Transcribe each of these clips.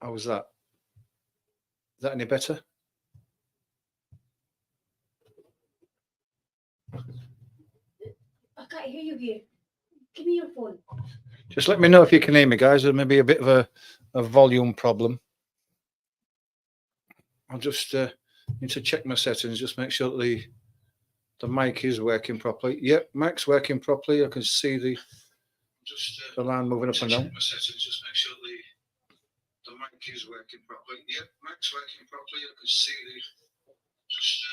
How was that? Is that any better? I can't hear you here. Give me your phone. Just let me know if you can hear me, guys. There may be a bit of a volume problem. I'll just need to check my settings, just make sure that the mic is working properly. Yep, mic's working properly. I can see the line moving up and down. My settings, just make sure the mic is working properly. Yep, mic's working properly. I can see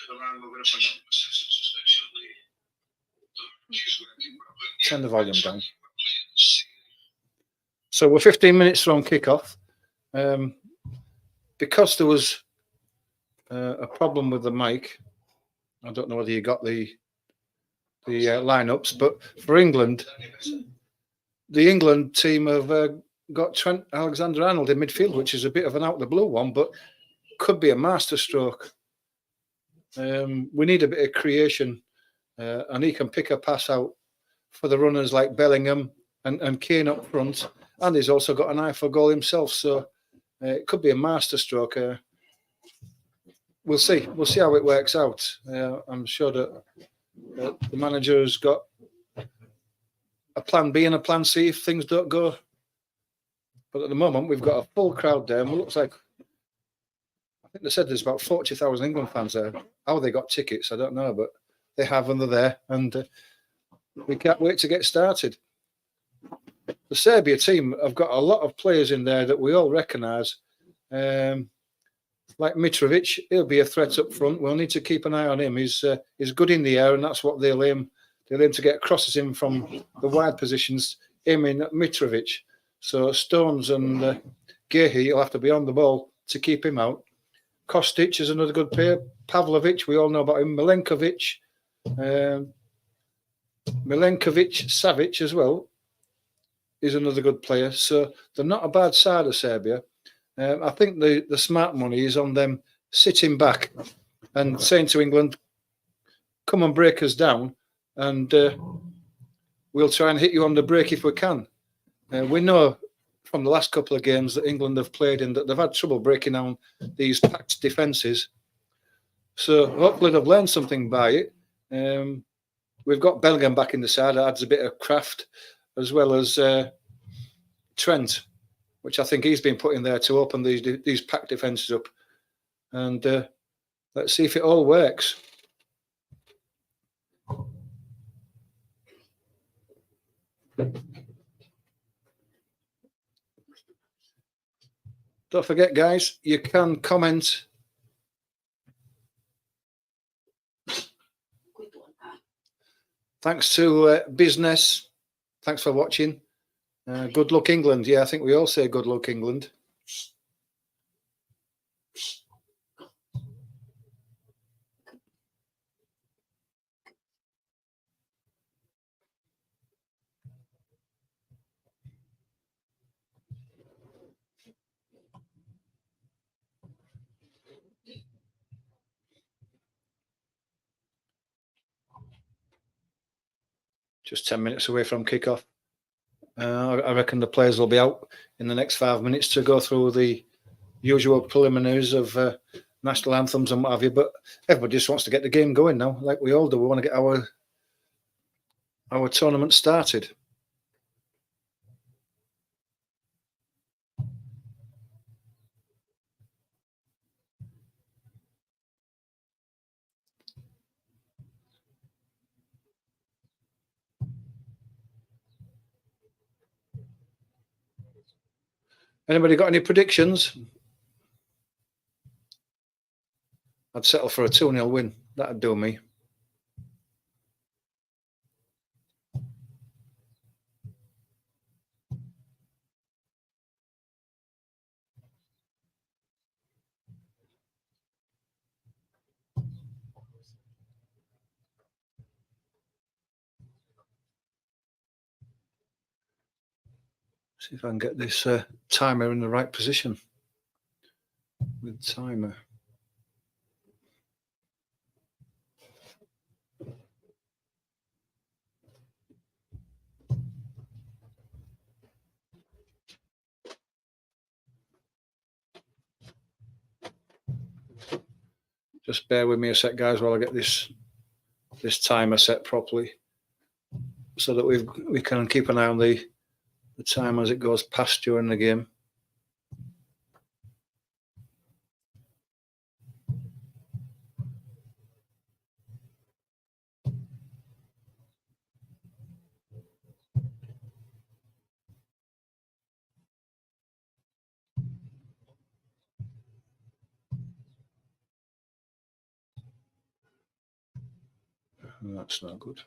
the line moving up and down. My settings, just make sure the mic is working properly. Turn the volume down. So we're 15 minutes from kickoff. Because there was a problem with the mic, I don't know whether you got the lineups, but for England, the England team have got Trent Alexander-Arnold in midfield, which is a bit of an out of the blue one, but could be a masterstroke. We need a bit of creation, and he can pick a pass out for the runners like Bellingham and Kane up front, and he's also got an eye for goal himself, so it could be a masterstroke. We'll see. We'll see how it works out. I'm sure that the manager has got a plan B and a plan C if things don't go. But at the moment, we've got a full crowd there, and it looks like, I think they said there's about 40,000 England fans there. How they got tickets, I don't know, but they have, and they're there, and we can't wait to get started. The Serbia team have got a lot of players in there that we all recognise. Like Mitrovic, he'll be a threat up front. We'll need to keep an eye on him. He's good in the air, and that's what they'll aim to get crosses in from the wide positions, aiming at Mitrovic. So Stones and Gehi will have to be on the ball to keep him out. Kostic is another good player. Pavlovic, we all know about him. Milenkovic, Savic as well is another good player. So they're not a bad side of Serbia. I think the smart money is on them sitting back and saying to England, come and break us down, and we'll try and hit you on the break if we can. We know from the last couple of games that England have played in that they've had trouble breaking down these packed defences. So hopefully they've learned something by it. We've got Bellingham back in the side. That adds a bit of craft, as well as Trent, which I think he's been put in there to open these packed defences up. And let's see if it all works. Don't forget, guys, you can comment. Thanks to Business. Thanks for watching. Good luck, England. Yeah, I think we all say good luck, England. Just 10 minutes away from kickoff. I reckon the players will be out in the next 5 minutes to go through the usual preliminaries of national anthems and what have you. But everybody just wants to get the game going now, like we all do. We want to get our tournament started. Anybody got any predictions? I'd settle for a 2-0 win. That'd do me. See if I can get this timer in the right position. With timer. Just bear with me a sec, guys, while I get this timer set properly, so that we can keep an eye on the time as it goes past during the game. That's not good.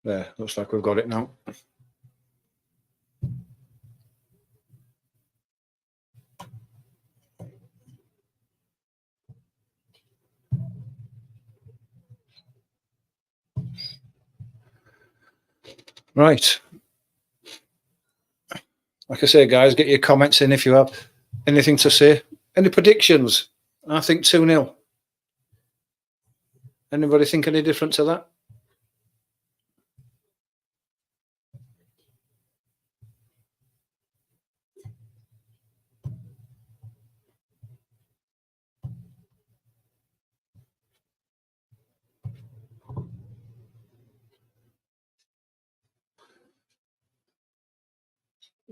There, looks like we've got it now. Right. Like I say, guys, get your comments in if you have anything to say. Any predictions? I think 2-0. Anybody think any different to that?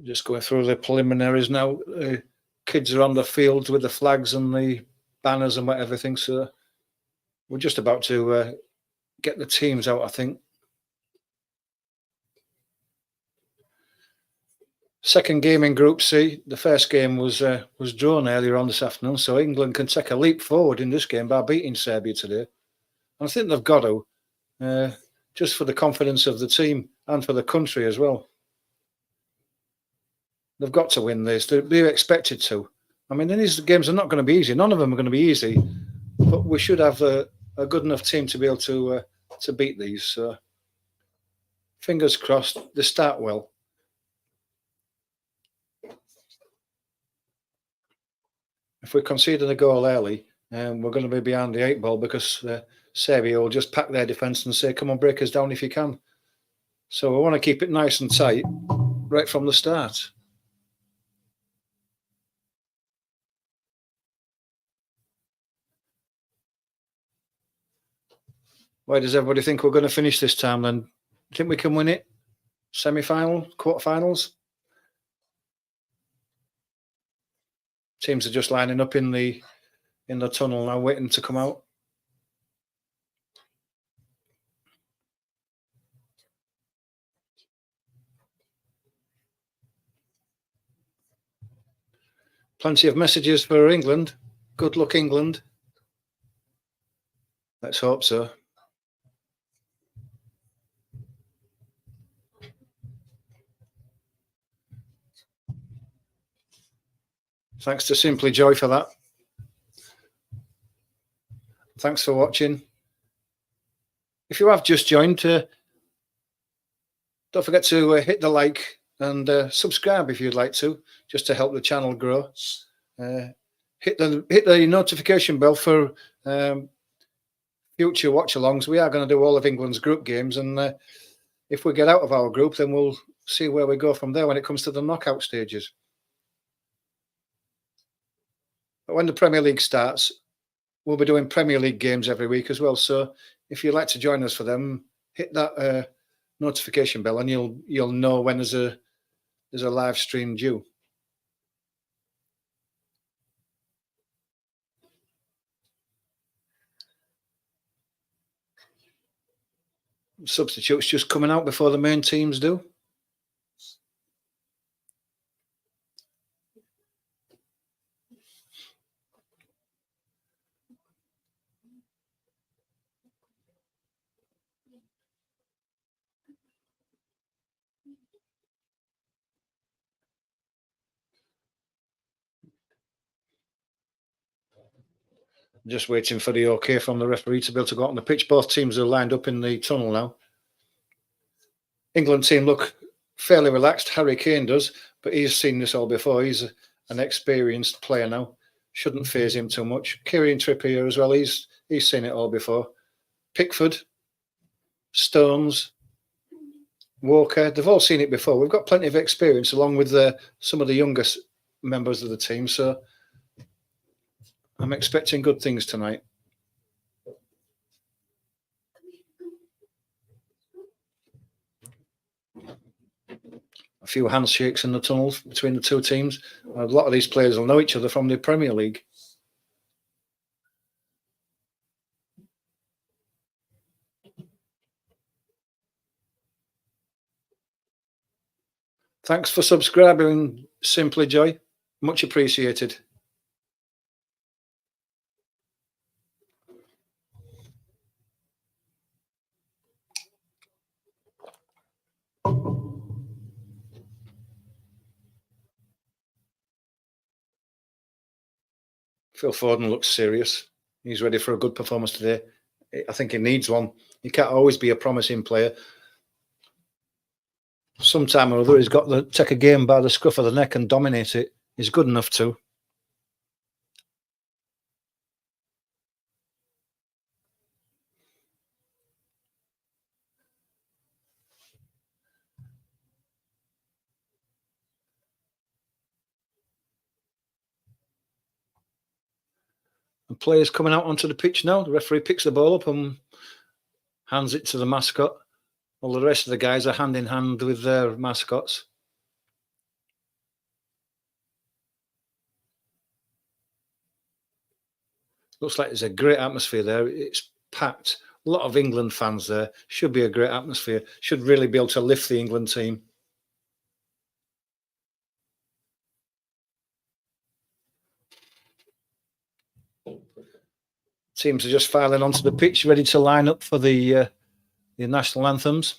Just going through the preliminaries now. Kids are on the field with the flags and the banners and everything. So we're just about to get the teams out, I think. Second game in Group C. The first game was drawn earlier on this afternoon, so England can take a leap forward in this game by beating Serbia today. And I think they've got to, just for the confidence of the team and for the country as well. They've got to win this. They're expected to. I mean, these games are not going to be easy. None of them are going to be easy, but we should have a good enough team to be able to beat these. So fingers crossed. They start well. If we concede a goal early, we're going to be behind the 8 ball because Serbia will just pack their defence and say, "Come on, break us down if you can." So we want to keep it nice and tight right from the start. Why does everybody think we're going to finish this time then? Think we can win it? Semi-final, quarterfinals? Teams are just lining up in the tunnel now, waiting to come out. Plenty of messages for England. Good luck, England. Let's hope so. Thanks to Simply Joy for that. Thanks for watching. If you have just joined, don't forget to hit the like and subscribe if you'd like to, just to help the channel grow. Hit the notification bell for future watch-alongs. We are going to do all of England's group games, and if we get out of our group, then we'll see where we go from there when it comes to the knockout stages. But when the Premier League starts, we'll be doing Premier League games every week as well. So if you'd like to join us for them, hit that notification bell, and you'll know when there's a live stream due. Substitutes just coming out before the main teams do. Just waiting for the okay from the referee to be able to go out on the pitch. Both teams are lined up in the tunnel now. England team look fairly relaxed. Harry Kane does, but he's seen this all before. He's an experienced player now. Shouldn't faze him too much. Kieran Trippier as well. He's seen it all before. Pickford, Stones, Walker. They've all seen it before. We've got plenty of experience along with some of the youngest members of the team. So I'm expecting good things tonight. A few handshakes in the tunnels between the two teams. A lot of these players will know each other from the Premier League. Thanks for subscribing, Simply Joy. Much appreciated. Phil Foden looks serious. He's ready for a good performance today. I think he needs one. He can't always be a promising player. Sometime or other, he's got to take a game by the scruff of the neck and dominate it. He's good enough to. The player's coming out onto the pitch now. The referee picks the ball up and hands it to the mascot. All the rest of the guys are hand in hand with their mascots. Looks like there's a great atmosphere there. It's packed. A lot of England fans there. Should be a great atmosphere. Should really be able to lift the England team. Teams are just filing onto the pitch, ready to line up for the national anthems.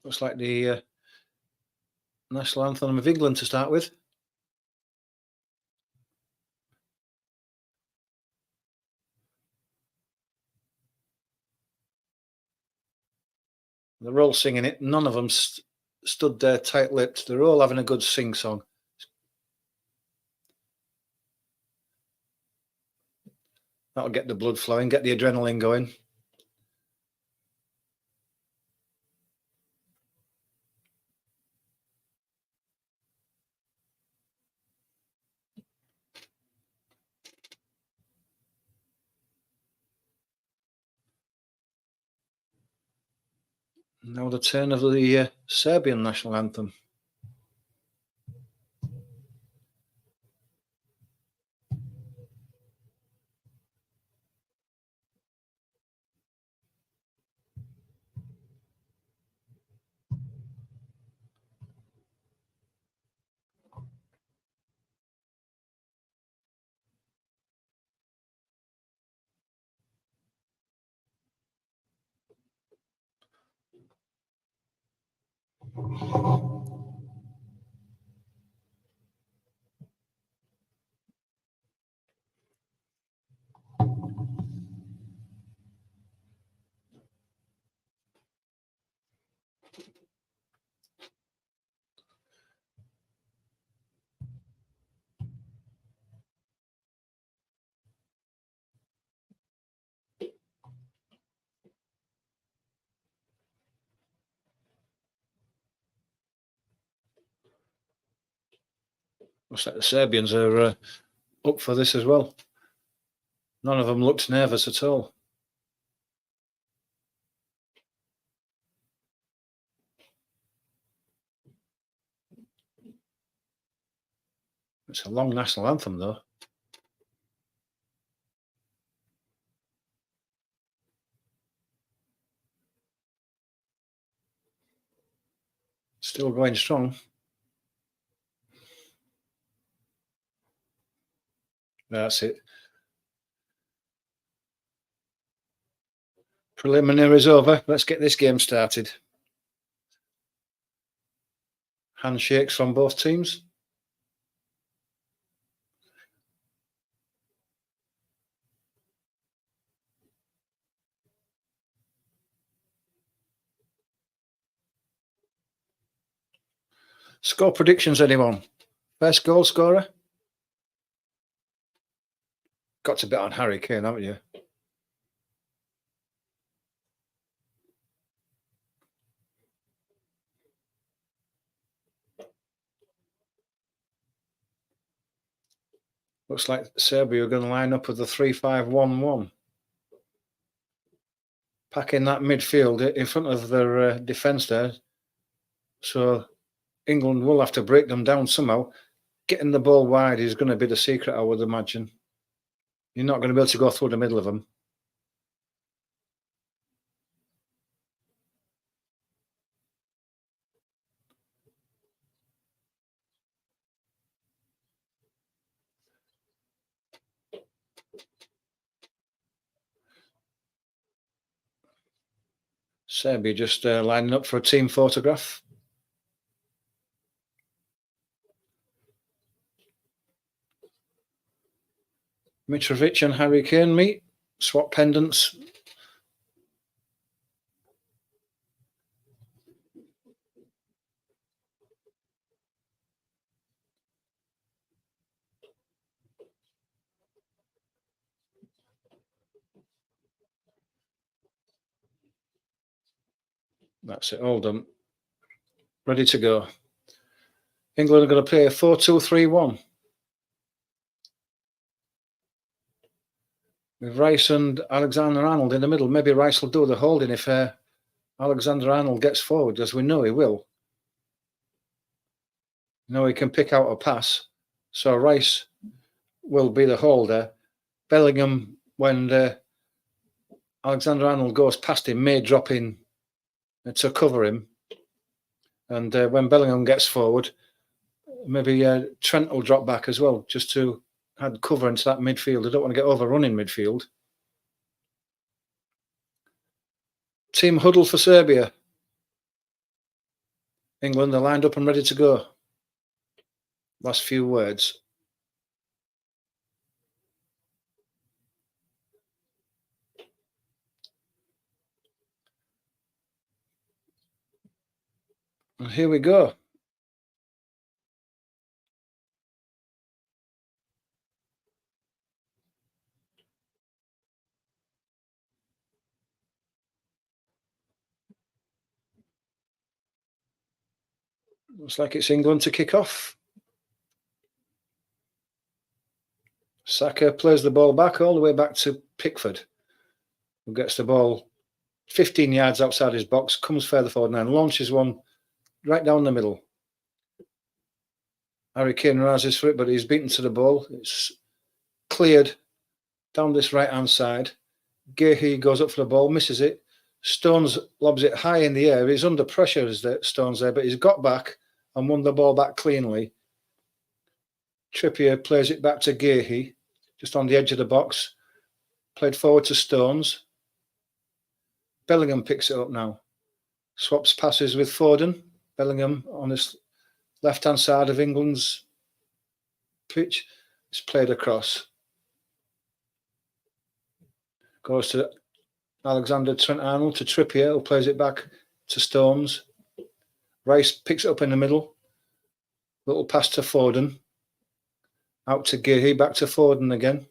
Looks like the national anthem of England to start with. They're all singing it. None of them stood there tight-lipped. They're all having a good sing-song. That'll get the blood flowing, get the adrenaline going. Now the turn of the Serbian national anthem. Looks like the Serbians are up for this as well. None of them looked nervous at all. It's a long national anthem, though. Still going strong. That's it. Preliminaries over. Let's get this game started. Handshakes from both teams. Score predictions, anyone? Best goal scorer? Got to bet on Harry Kane, haven't you? Looks like Serbia are going to line up with the 3-5-1-1. Packing that midfield in front of their defence there. So England will have to break them down somehow. Getting the ball wide is going to be the secret, I would imagine. You're not going to be able to go through the middle of them. Serbia just lining up for a team photograph. Mitrovic and Harry Kane meet, swap pendants. That's it, all done. Ready to go. England are going to play a 4-2-3-1. With Rice and Alexander-Arnold in the middle. Maybe Rice will do the holding if Alexander-Arnold gets forward, as we know he will. He can pick out a pass. So Rice will be the holder. Bellingham, when Alexander-Arnold goes past him, may drop in to cover him. And when Bellingham gets forward, maybe Trent will drop back as well, just to add cover into that midfield. I don't want to get overrun in midfield. Team huddle for Serbia. England are lined up and ready to go. Last few words. And here we go. Looks like it's England to kick off. Saka plays the ball back all the way back to Pickford, who gets the ball 15 yards outside his box, comes further forward now and launches one right down the middle. Harry Kane rises for it, but he's beaten to the ball. It's cleared down this right-hand side. Gehi goes up for the ball, misses it. Stones lobs it high in the air. He's under pressure as the Stones there, but he's got back and won the ball back cleanly. Trippier plays it back to Gehi, just on the edge of the box. Played forward to Stones. Bellingham picks it up now. Swaps passes with Foden. Bellingham on this left-hand side of England's pitch. It's played across. Goes to Alexander Trent-Arnold to Trippier, who plays it back to Stones. Rice picks it up in the middle. Little pass to Foden. Out to Gehi, back to Foden again.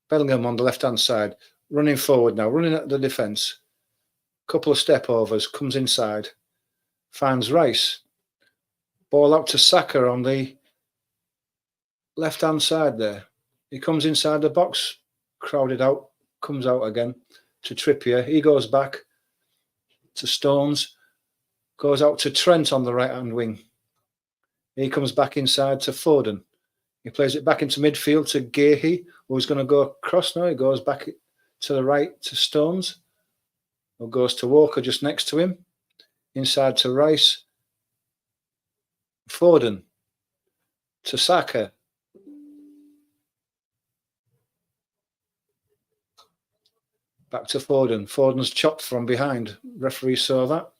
Bellingham on the left-hand side. Running forward now, running at the defence. Couple of step overs, comes inside. Finds Rice. Ball out to Saka on the left-hand side there. He comes inside the box, crowded out, comes out again to Trippier. He goes back to Stones, goes out to Trent on the right-hand wing. He comes back inside to Foden. He plays it back into midfield to Gehi, who's going to go across now. He goes back to the right to Stones, who goes to Walker just next to him. Inside to Rice. Foden to Saka. Back to Foden. Foden's chopped from behind. Referee saw that.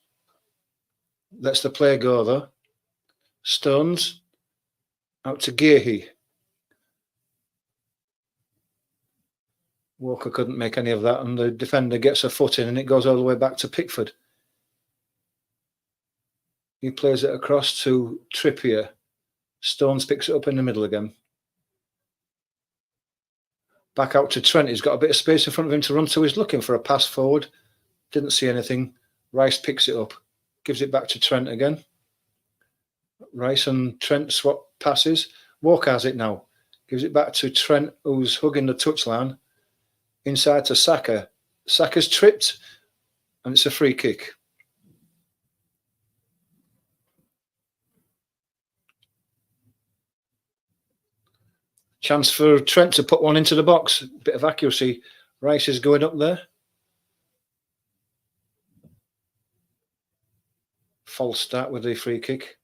Lets the play go though. Stones out to Gearhey. Walker couldn't make any of that, and the defender gets a foot in, and it goes all the way back to Pickford. He plays it across to Trippier. Stones picks it up in the middle again. Back out to Trent. He's got a bit of space in front of him to run to. He's looking for a pass forward. Didn't see anything. Rice picks it up. Gives it back to Trent again. Rice and Trent swap passes. Walker has it now. Gives it back to Trent, who's hugging the touchline. Inside to Saka. Saka's tripped, and it's a free kick. Chance for Trent to put one into the box. Bit of accuracy. Rice is going up there. False start with the free kick.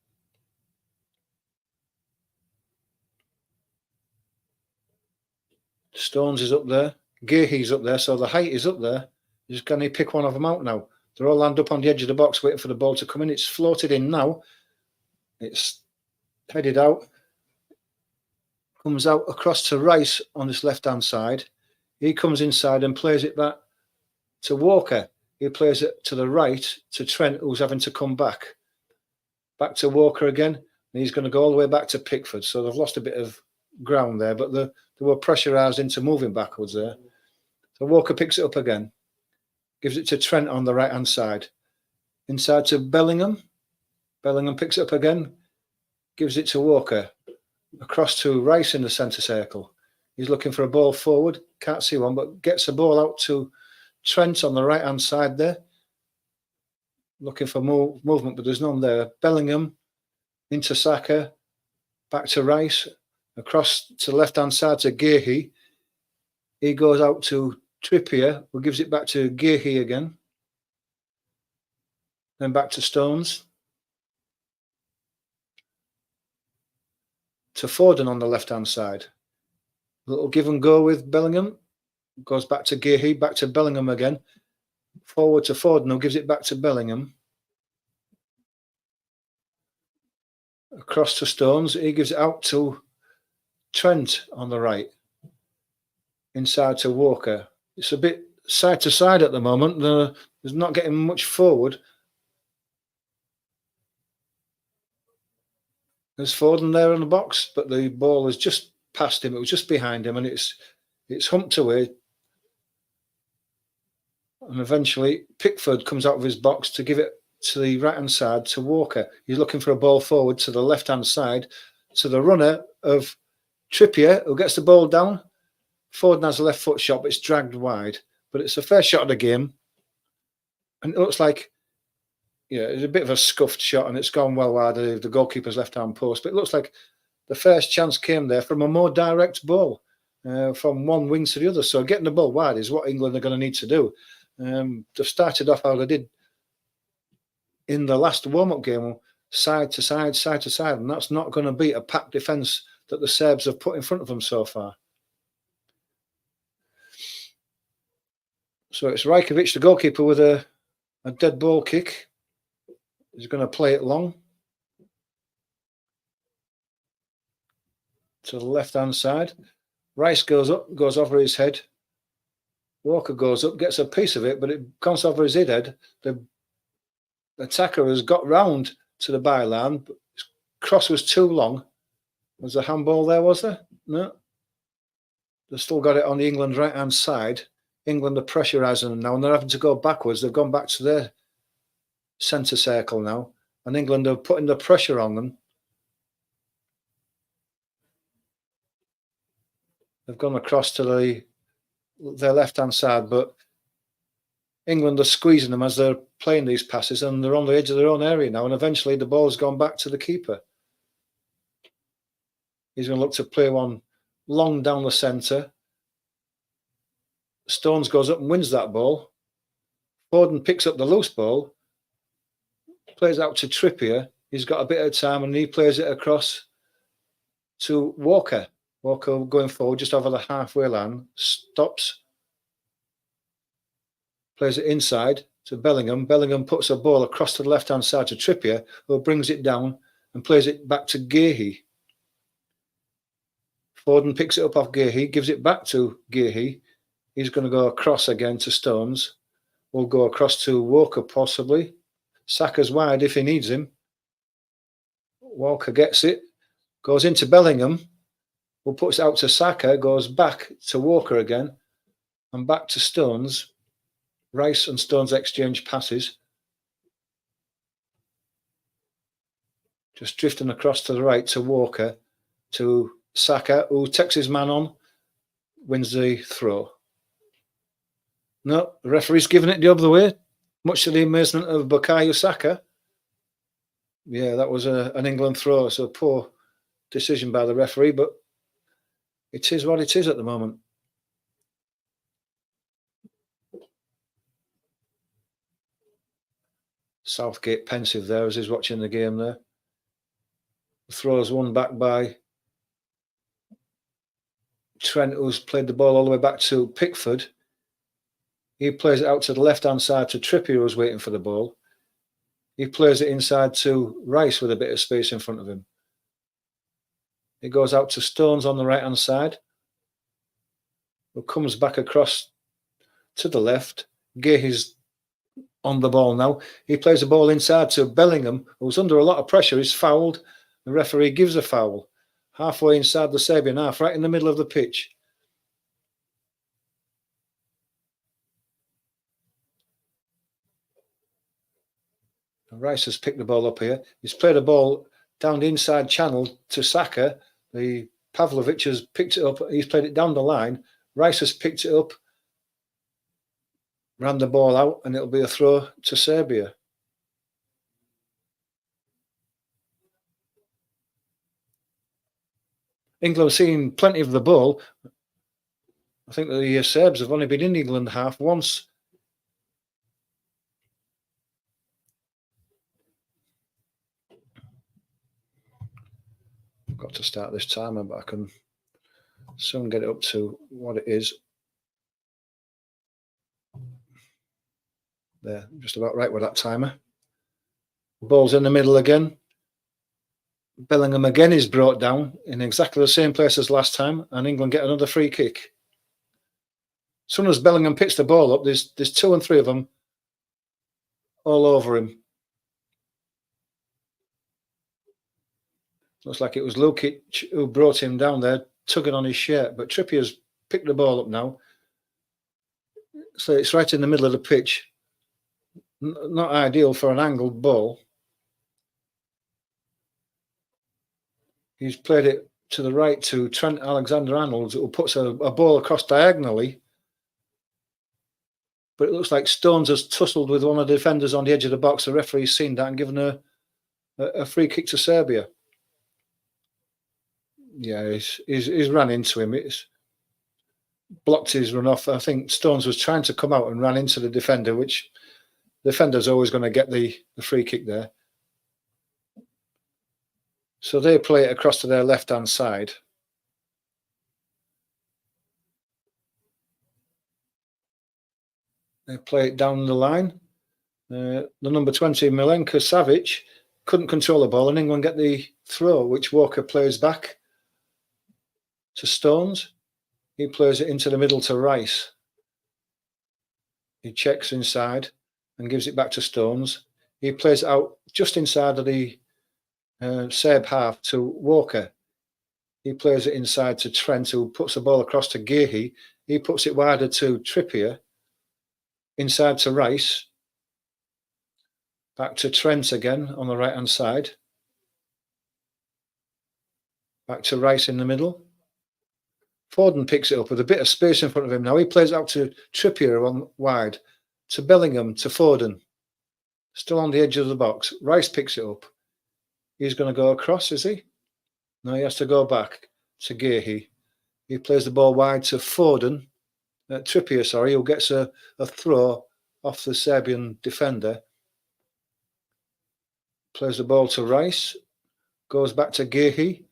Stones is up there. Gearhey's up there, so the height is up there. Just can he pick one of them out now? They're all lined up on the edge of the box waiting for the ball to come in. It's floated in now. It's headed out. Comes out across to Rice on this left-hand side. He comes inside and plays it back to Walker. He plays it to the right to Trent, who's having to come back. Back to Walker again. And he's going to go all the way back to Pickford. So they've lost a bit of ground there, but they were pressurised into moving backwards there. So Walker picks it up again. Gives it to Trent on the right-hand side. Inside to Bellingham. Bellingham picks it up again. Gives it to Walker. Across to Rice in the centre circle. He's looking for a ball forward. Can't see one, but gets a ball out to Trent on the right-hand side there. Looking for more movement, but there's none there. Bellingham into Saka. Back to Rice. Across to the left-hand side to Gearhey. He goes out to Trippier, who gives it back to Gearhey again. Then back to Stones. To Foden on the left-hand side. A little give and go with Bellingham. Goes back to Gearhey, back to Bellingham again. Forward to Foden, who gives it back to Bellingham. Across to Stones. He gives it out to Trent on the right. Inside to Walker. It's a bit side to side at the moment. There's not getting much forward. There's Foden there in the box, but the ball is just past him. It was just behind him, and it's humped away. And eventually, Pickford comes out of his box to give it to the right-hand side to Walker. He's looking for a ball forward to the left-hand side to the runner of Trippier, who gets the ball down. Foden has a left foot shot, but it's dragged wide. But it's a fair shot of the game. And it looks like, it's a bit of a scuffed shot, and it's gone well wide of the goalkeeper's left-hand post. But it looks like the first chance came there from a more direct ball from one wing to the other. So getting the ball wide is what England are going to need to do. They've started off how they did in the last warm-up game, side to side, side to side. And that's not going to beat a packed defence that the Serbs have put in front of them so far. So it's Rajkovic, the goalkeeper, with a dead ball kick. He's going to play it long to the left-hand side. Rice goes up, goes over his head. Walker goes up, gets a piece of it, but it comes over his head. The attacker has got round to the byline, but his cross was too long. Was there a handball there, was there? No. They've still got it on the England right-hand side. England are pressurising them now, and they're having to go backwards. They've gone back to their centre circle now, and England are putting the pressure on them. They've gone across to their left-hand side, but England are squeezing them as they're playing these passes, and they're on the edge of their own area now, and eventually the ball's gone back to the keeper. He's going to look to play one long down the centre. Stones goes up and wins that ball. Foden picks up the loose ball, plays out to Trippier. He's got a bit of time, and he plays it across to Walker. Walker going forward just over the halfway line, stops, plays it inside to Bellingham. Bellingham puts a ball across to the left-hand side to Trippier, who brings it down and plays it back to Gehi. Foden picks it up off Gehi, gives it back to Gehi. He's going to go across again to Stones. We'll go across to Walker possibly. Saka's wide if he needs him. Walker gets it, goes into Bellingham. We'll put it out to Saka, goes back to Walker again, and back to Stones. Rice and Stones exchange passes. Just drifting across to the right to Walker, to Saka, who takes his man on, wins the throw. No, the referee's giving it the other way, much to the amazement of Bukayo Saka. Yeah, that was an England throw, so poor decision by the referee, but it is what it is at the moment. Southgate pensive there as he's watching the game there. The throw's won back by Trent, who's played the ball all the way back to Pickford. He plays it out to the left-hand side to Trippier, who's waiting for the ball. He plays it inside to Rice with a bit of space in front of him. It goes out to Stones on the right-hand side, who comes back across to the left. Gehi's on the ball now. He plays the ball inside to Bellingham, who's under a lot of pressure. He's fouled. The referee gives a foul. Halfway inside the Serbian half, right in the middle of the pitch. Rice has picked the ball up here. He's played a ball down the inside channel to Saka. The Pavlovic has picked it up. He's played it down the line. Rice has picked it up, ran the ball out, and it'll be a throw to Serbia. England have seen plenty of the ball. I think the Serbs have only been in England half once. I've got to start this timer, but I can soon get it up to what it is. There, just about right with that timer. Ball's in the middle again. Bellingham again is brought down in exactly the same place as last time, and England get another free kick. As soon as Bellingham picks the ball up, there's 2 and 3 of them all over him. Looks like it was Lukic who brought him down there, tugging on his shirt, but Trippier's picked the ball up now. So it's right in the middle of the pitch. Not ideal for an angled ball. He's played it to the right to Trent Alexander-Arnold, who puts a ball across diagonally. But it looks like Stones has tussled with one of the defenders on the edge of the box. The referee's seen that and given a free kick to Serbia. Yeah, he's run into him. It's blocked his run off. I think Stones was trying to come out and ran into the defender, which the defender's always going to get the free kick there. So they play it across to their left-hand side. They play it down the line. The number 20, Milenko Savic, couldn't control the ball, and England get the throw, which Walker plays back to Stones. He plays it into the middle to Rice. He checks inside and gives it back to Stones. He plays it out just inside of the Serb half to Walker. He plays it inside to Trent, who puts the ball across to Gehi. He puts it wider to Trippier. Inside to Rice. Back to Trent again on the right-hand side. Back to Rice in the middle. Foden picks it up with a bit of space in front of him now. He plays out to Trippier on wide. To Bellingham, to Foden. Still on the edge of the box. Rice picks it up. He's going to go across, is he? No, he has to go back to Gehi. He plays the ball wide to Foden. Trippier, sorry, who gets a throw off the Serbian defender. Plays the ball to Rice. Goes back to Gehi.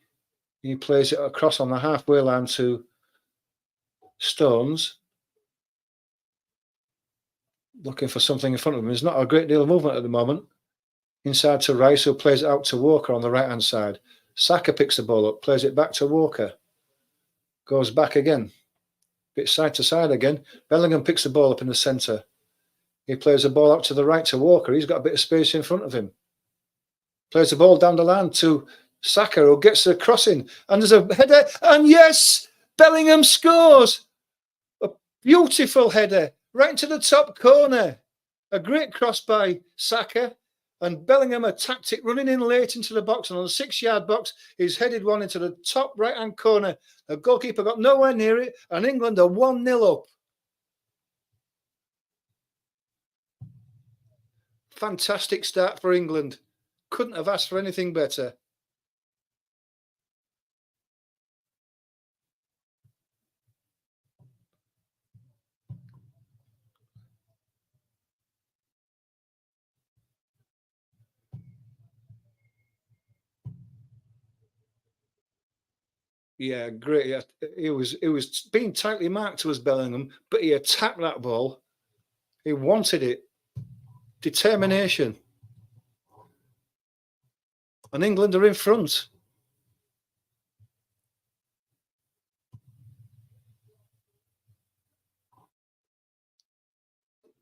He plays it across on the halfway line to Stones. Looking for something in front of him. There's not a great deal of movement at the moment. Inside to Rice, who plays it out to Walker on the right-hand side. Saka picks the ball up, plays it back to Walker. Goes back again. Bit side to side again. Bellingham picks the ball up in the centre. He plays the ball out to the right to Walker. He's got a bit of space in front of him. Plays the ball down the line to Saka, who gets the crossing. And there's a header. And yes, Bellingham scores. A beautiful header right into the top corner. A great cross by Saka. And Bellingham attacked it, running in late into the box. And on the 6-yard box, he's headed one into the top right-hand corner. The goalkeeper got nowhere near it. And England are 1-0 up. Fantastic start for England. Couldn't have asked for anything better. Yeah, great. It was being tightly marked to us, Bellingham, but he attacked that ball. He wanted it. Determination. And England are in front.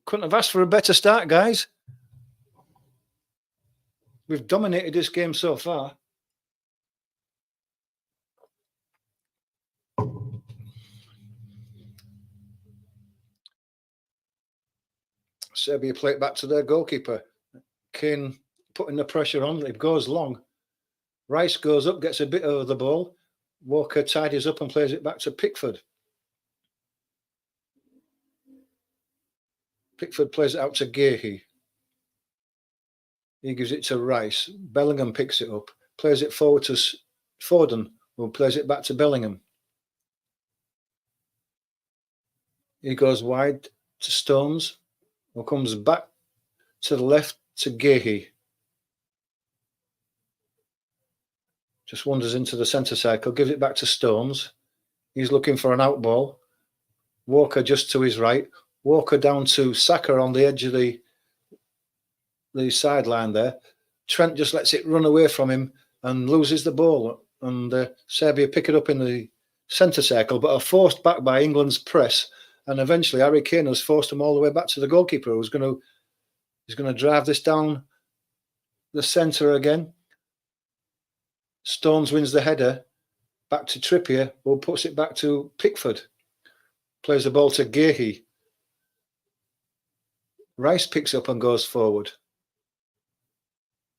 Couldn't have asked for a better start, guys. We've dominated this game so far. Serbia play it back to their goalkeeper. Kane putting the pressure on. It goes long. Rice goes up, gets a bit over the ball. Walker tidies up and plays it back to Pickford. Pickford plays it out to Gahey. He gives it to Rice. Bellingham picks it up, plays it forward to Foden, who plays it back to Bellingham. He goes wide to Stones, who comes back to the left to Gahey. Just wanders into the centre circle, gives it back to Stones. He's looking for an out ball. Walker just to his right. Walker down to Saka on the edge of the sideline there. Trent just lets it run away from him and loses the ball. And Serbia pick it up in the centre circle, but are forced back by England's press. And eventually Harry Kane has forced them all the way back to the goalkeeper, who's going to drive this down the centre again. Stones wins the header back to Trippier, who puts it back to Pickford. Plays the ball to Gahey. Rice picks up and goes forward.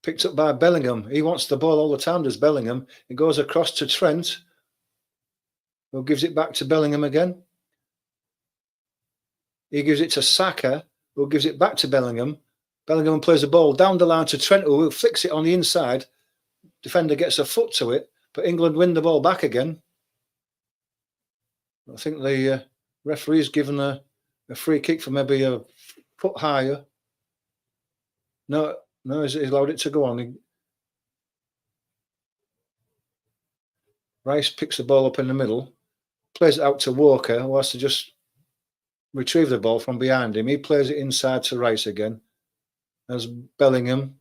Picked up by Bellingham. He wants the ball all the time, does Bellingham. It goes across to Trent, who gives it back to Bellingham again. He gives it to Saka, who gives it back to Bellingham. Bellingham plays the ball down the line to Trent, who flicks it on the inside. Defender gets a foot to it, but England win the ball back again. I think the referee's given a free kick for maybe a foot higher. No, he's allowed it to go on. Rice picks the ball up in the middle, plays it out to Walker, who has to just retrieve the ball from behind him. He plays it inside to Rice again. As Bellingham,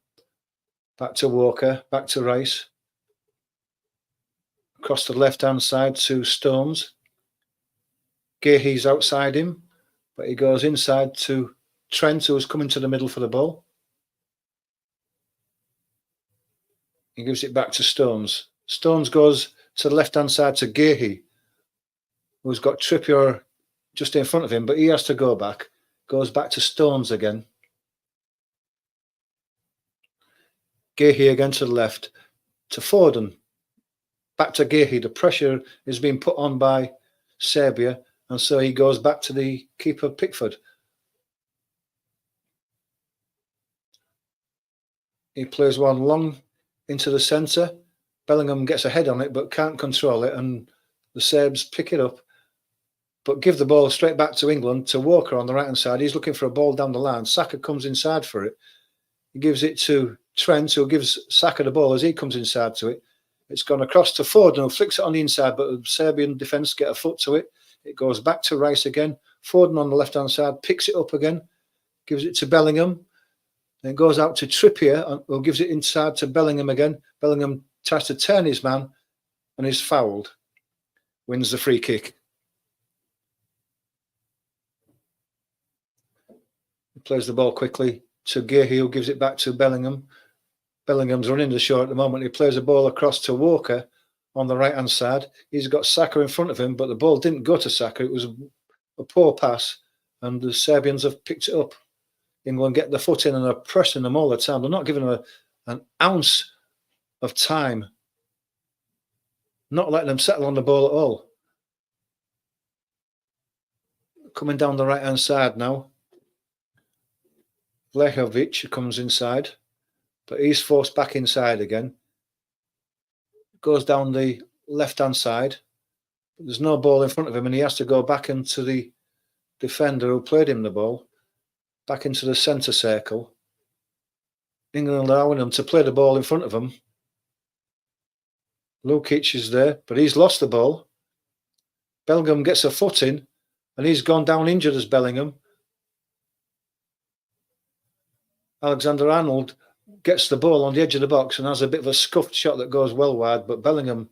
back to Walker, back to Rice. Across the left-hand side to Stones. Gahey's outside him, but he goes inside to Trent, who's coming to the middle for the ball. He gives it back to Stones. Stones goes to the left-hand side to Gahey, who's got Trippier just in front of him, but he has to go back. Goes back to Stones again. Gahey again to the left to Foden. Back to Gahey. The pressure is being put on by Serbia, and so he goes back to the keeper Pickford. He plays one long into the centre. Bellingham gets a head on it but can't control it, and the Serbs pick it up but give the ball straight back to England, to Walker on the right-hand side. He's looking for a ball down the line. Saka comes inside for it. He gives it to Trent, who gives Saka the ball as he comes inside to it. It's gone across to Foden, who flicks it on the inside, but the Serbian defence get a foot to it. It goes back to Rice again. Foden on the left-hand side picks it up again, gives it to Bellingham. Then it goes out to Trippier, who gives it inside to Bellingham again. Bellingham tries to turn his man and is fouled. Wins the free kick. He plays the ball quickly to Gehi, who gives it back to Bellingham. Bellingham's running the show at the moment. He plays the ball across to Walker on the right-hand side. He's got Saka in front of him, but the ball didn't go to Saka. It was a poor pass, and the Serbians have picked it up. England get the foot in and are pressing them all the time. They're not giving them an ounce of time. Not letting them settle on the ball at all. Coming down the right-hand side now. Vlahovic comes inside, but he's forced back inside again. Goes down the left-hand side. There's no ball in front of him, and he has to go back into the defender who played him the ball, back into the centre circle. England allowing him to play the ball in front of him. Lukic is there, but he's lost the ball. Bellingham gets a foot in, and he's gone down injured as Bellingham. Alexander-Arnold gets the ball on the edge of the box and has a bit of a scuffed shot that goes well wide, but Bellingham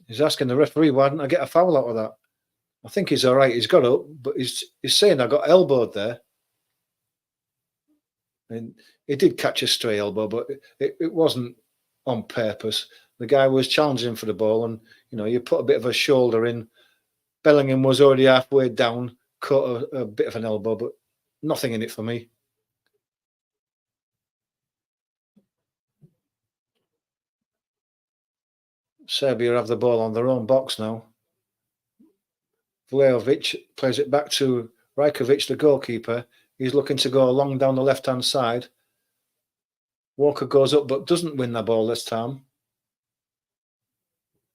is asking the referee, why didn't I get a foul out of that? I think he's all right. He's got up, but he's saying I got elbowed there. And he did catch a stray elbow, but it wasn't on purpose. The guy was challenging for the ball, and you put a bit of a shoulder in. Bellingham was already halfway down, caught a bit of an elbow, but nothing in it for me. Serbia have the ball on their own box now. Vlahovic plays it back to Rajkovic, the goalkeeper. He's looking to go along down the left-hand side. Walker goes up but doesn't win the ball this time.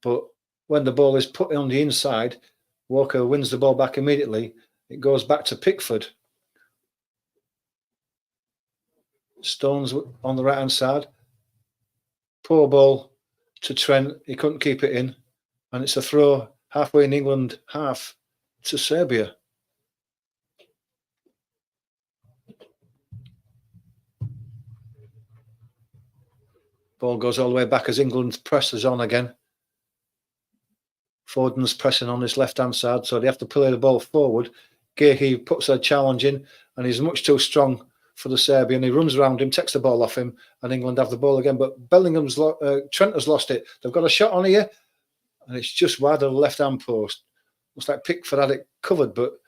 But when the ball is put on the inside, Walker wins the ball back immediately. It goes back to Pickford. Stones on the right-hand side. Poor ball to Trent. He couldn't keep it in. And it's a throw halfway in England half to Serbia. Ball goes all the way back as England presses on again. Foden's pressing on his left-hand side, so they have to play the ball forward. Gehi puts a challenge in, and he's much too strong for the Serbian. He runs around him, takes the ball off him, and England have the ball again. But Trent has lost it. They've got a shot on here, and it's just wide of the left-hand post. Looks like Pickford had it covered, but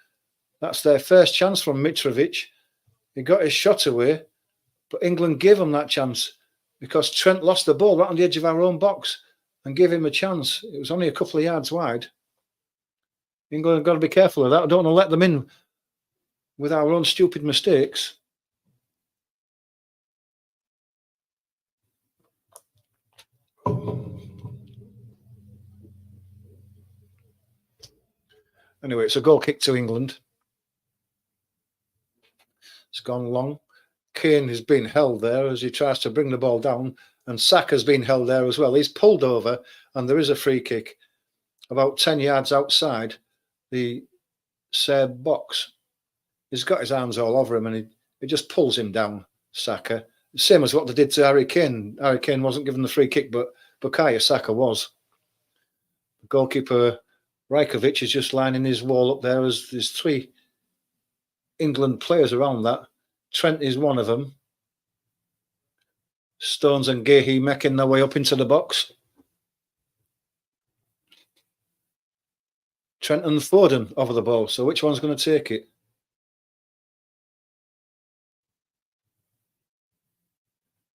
that's their first chance from Mitrovic. He got his shot away, but England gave him that chance because Trent lost the ball right on the edge of our own box and gave him a chance. It was only a couple of yards wide. England have got to be careful of that. I don't want to let them in with our own stupid mistakes. Anyway, it's a goal kick to England. It's gone long. Kane has been held there as he tries to bring the ball down, and Saka's been held there as well. He's pulled over, and there is a free kick about 10 yards outside the Serb box. He's got his arms all over him, and he just pulls him down, Saka. Same as what they did to Harry Kane. Harry Kane wasn't given the free kick, but Bukayo Saka was. The goalkeeper Rajkovic is just lining his wall up there as there's 3 England players around that. Trent is one of them. Stones and Gehi making their way up into the box. Trent and Foden over the ball. So which one's going to take it?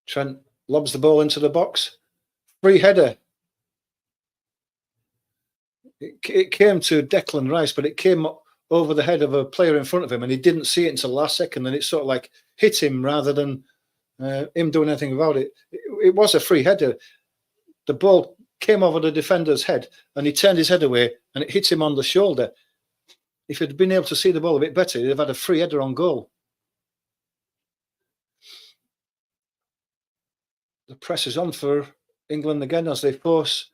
Trent lobs the ball into the box. Free header. It came to Declan Rice, but it came over the head of a player in front of him, and he didn't see it until the last second, and it sort of like hit him rather than him doing anything about it. It was a free header. The ball came over the defender's head, and he turned his head away, and it hit him on the shoulder. If he'd been able to see the ball a bit better, he'd have had a free header on goal. The press is on for England again as they force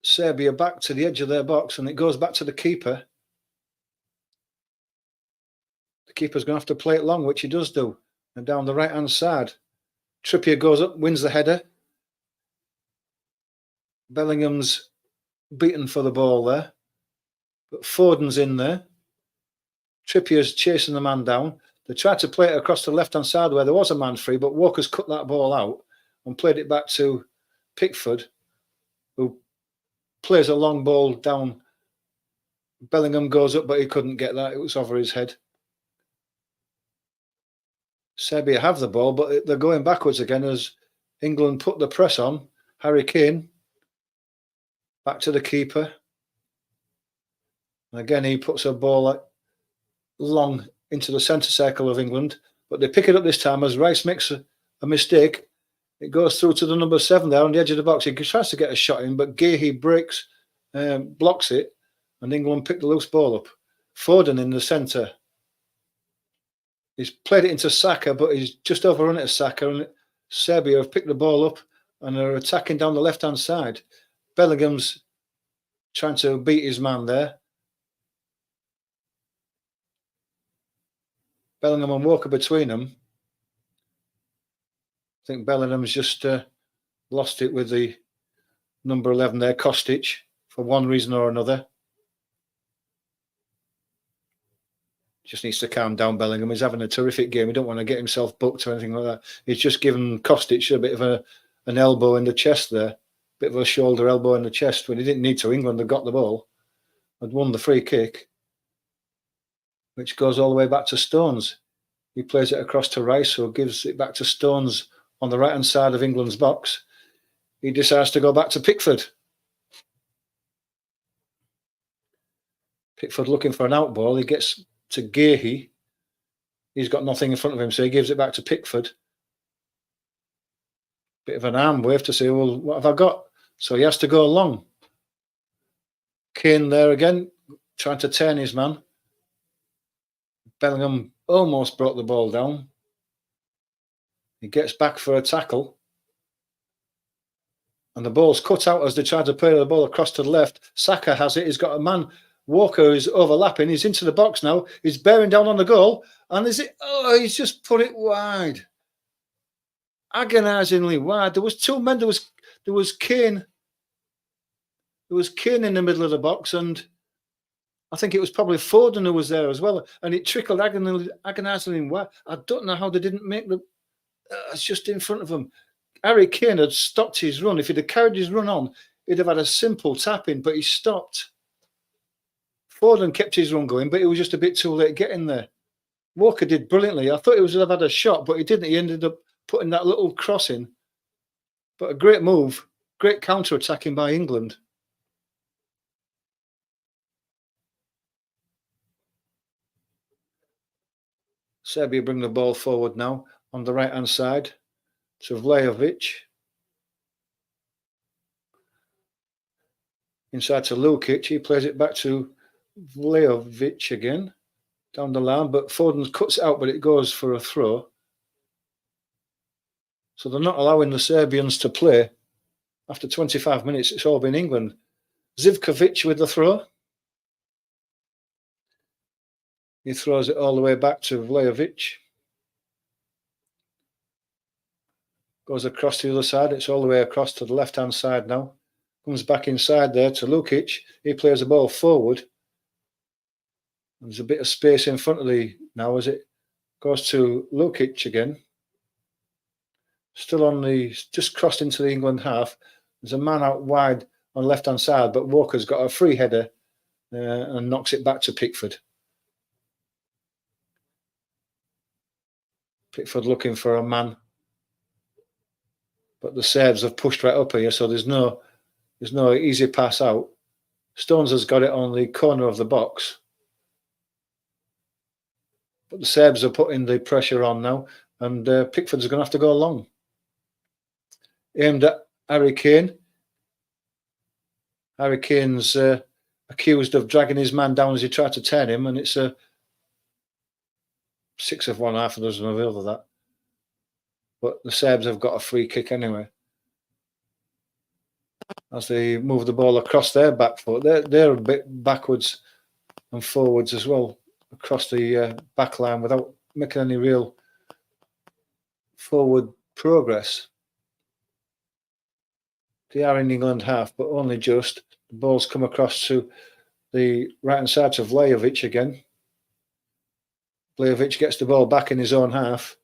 Serbia back to the edge of their box, and it goes back to the keeper. The keeper's going to have to play it long, which he does do. And down the right-hand side, Trippier goes up, wins the header. Bellingham's beaten for the ball there. But Foden's in there. Trippier's chasing the man down. They tried to play it across the left-hand side where there was a man free, but Walker's cut that ball out and played it back to Pickford, who plays a long ball down. Bellingham goes up, but he couldn't get that. It was over his head. Serbia have the ball, but they're going backwards again as England put the press on. Harry Kane back to the keeper. And again, he puts a ball long into the centre circle of England, but they pick it up this time as Rice makes a mistake. It goes through to the number 7 there on the edge of the box. He tries to get a shot in, but Gahey breaks, blocks it, and England pick the loose ball up. Foden in the centre. He's played it into Saka, but he's just overrun it to Saka, and Serbia have picked the ball up and are attacking down the left-hand side. Bellingham's trying to beat his man there. Bellingham and Walker between them. I think Bellingham's just lost it with the number 11 there, Kostic, for one reason or another. Just needs to calm down, Bellingham. He's having a terrific game. He don't want to get himself booked or anything like that. He's just given Kostic a bit of an elbow in the chest there. Bit of a shoulder elbow in the chest when he didn't need to. England had got the ball. Had won the free kick, which goes all the way back to Stones. He plays it across to Rice, who gives it back to Stones on the right-hand side of England's box. He decides to go back to Pickford. Pickford looking for an out ball. He gets to Gahey. He's got nothing in front of him, so he gives it back to Pickford. Bit of an arm wave to say, well, what have I got? So he has to go long. Kane there again, trying to turn his man. Bellingham almost brought the ball down. He gets back for a tackle. And the ball's cut out as they try to play the ball across to the left. Saka has it. He's got a man. Walker is overlapping. He's into the box now. He's bearing down on the goal. And is it? Oh, he's just put it wide. Agonisingly wide. There was two men. There was Kane. There was Kane in the middle of the box, and I think it was probably Foden who was there as well. And it trickled agonisingly wide. I don't know how they didn't make the. It's just in front of them. Harry Kane had stopped his run. If he'd have carried his run on, he'd have had a simple tap in, but he stopped. Foden kept his run going, but it was just a bit too late getting there. Walker did brilliantly. I thought he would have had a shot, but he didn't. He ended up putting that little cross in. But a great move, great counter-attacking by England. Serbia bring the ball forward now on the right-hand side to Vlahovic. Inside to Lukic. He plays it back to Vlahovic again down the line, but Foden cuts it out, but it goes for a throw. So they're not allowing the Serbians to play. After 25 minutes, it's all been England. Zivkovic with the throw. He throws it all the way back to Vlahovic. Goes across to the other side. It's all the way across to the left-hand side now. Comes back inside there to Lukic. He plays the ball forward. There's a bit of space in front of the now as it goes to Lukic again. Still on the, just crossed into the England half. There's a man out wide on the left-hand side, but Walker's got a free header and knocks it back to Pickford. Pickford looking for a man. But the Serbs have pushed right up here, so there's no easy pass out. Stones has got it on the corner of the box. But the Serbs are putting the pressure on now, and Pickford's going to have to go long. Aimed at Harry Kane. Harry Kane's accused of dragging his man down as he tried to turn him, and it's a 6 of one, half a dozen of the other, that. But the Serbs have got a free kick anyway. As they move the ball across their back foot, they're a bit backwards and forwards as well across the back line without making any real forward progress. They are in England half, but only just. The ball's come across to the right-hand side to Vlahovic again. Vlahovic gets the ball back in his own half.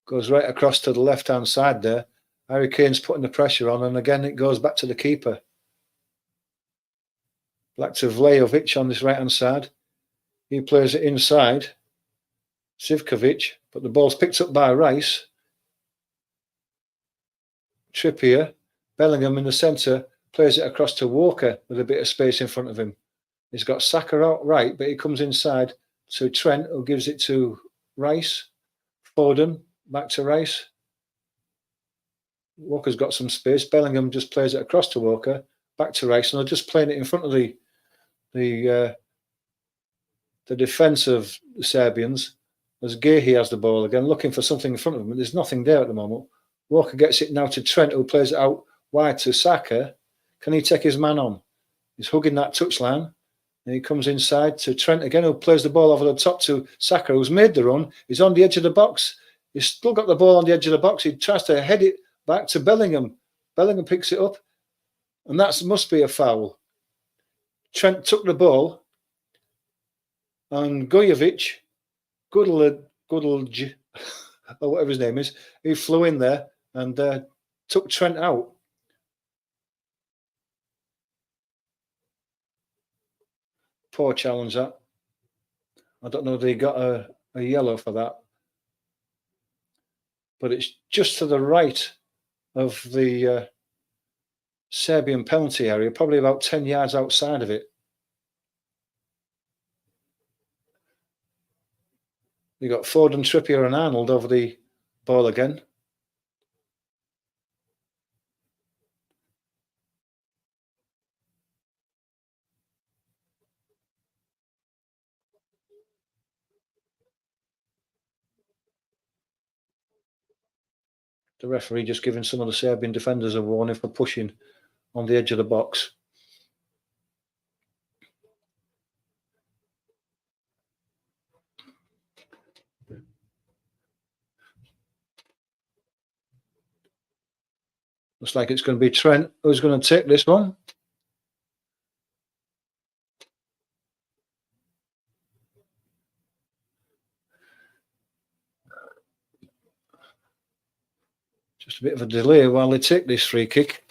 Goes right across to the left-hand side there. Harry Kane's putting the pressure on, and again it goes back to the keeper. Back to Vlahovic on this right-hand side. He plays it inside. Zivkovic, but the ball's picked up by Rice. Trippier, Bellingham in the centre, plays it across to Walker with a bit of space in front of him. He's got Saka out right, but he comes inside to Trent, who gives it to Rice. Foden, back to Rice. Walker's got some space. Bellingham just plays it across to Walker, back to Rice, and they're just playing it in front of the defence of the Serbians. As Gehi has the ball again, looking for something in front of him, but there's nothing there at the moment. Walker gets it now to Trent, who plays it out wide to Saka. Can he take his man on? He's hugging that touchline. And he comes inside to Trent again, who plays the ball over the top to Saka, who's made the run. He's on the edge of the box. He's still got the ball on the edge of the box. He tries to head it back to Bellingham. Bellingham picks it up, and that must be a foul. Trent took the ball, and Gujovic, Gudlj, or whatever his name is, he flew in there and took Trent out. Poor challenge that. I don't know if they got a yellow for that. But it's just to the right of the Serbian penalty area, probably about 10 yards outside of it. You got Foden, Trippier and Arnold over the ball again. The referee just giving some of the Serbian defenders a warning for pushing on the edge of the box. Looks like it's going to be Trent who's going to take this one. Just a bit of a delay while they take this free kick.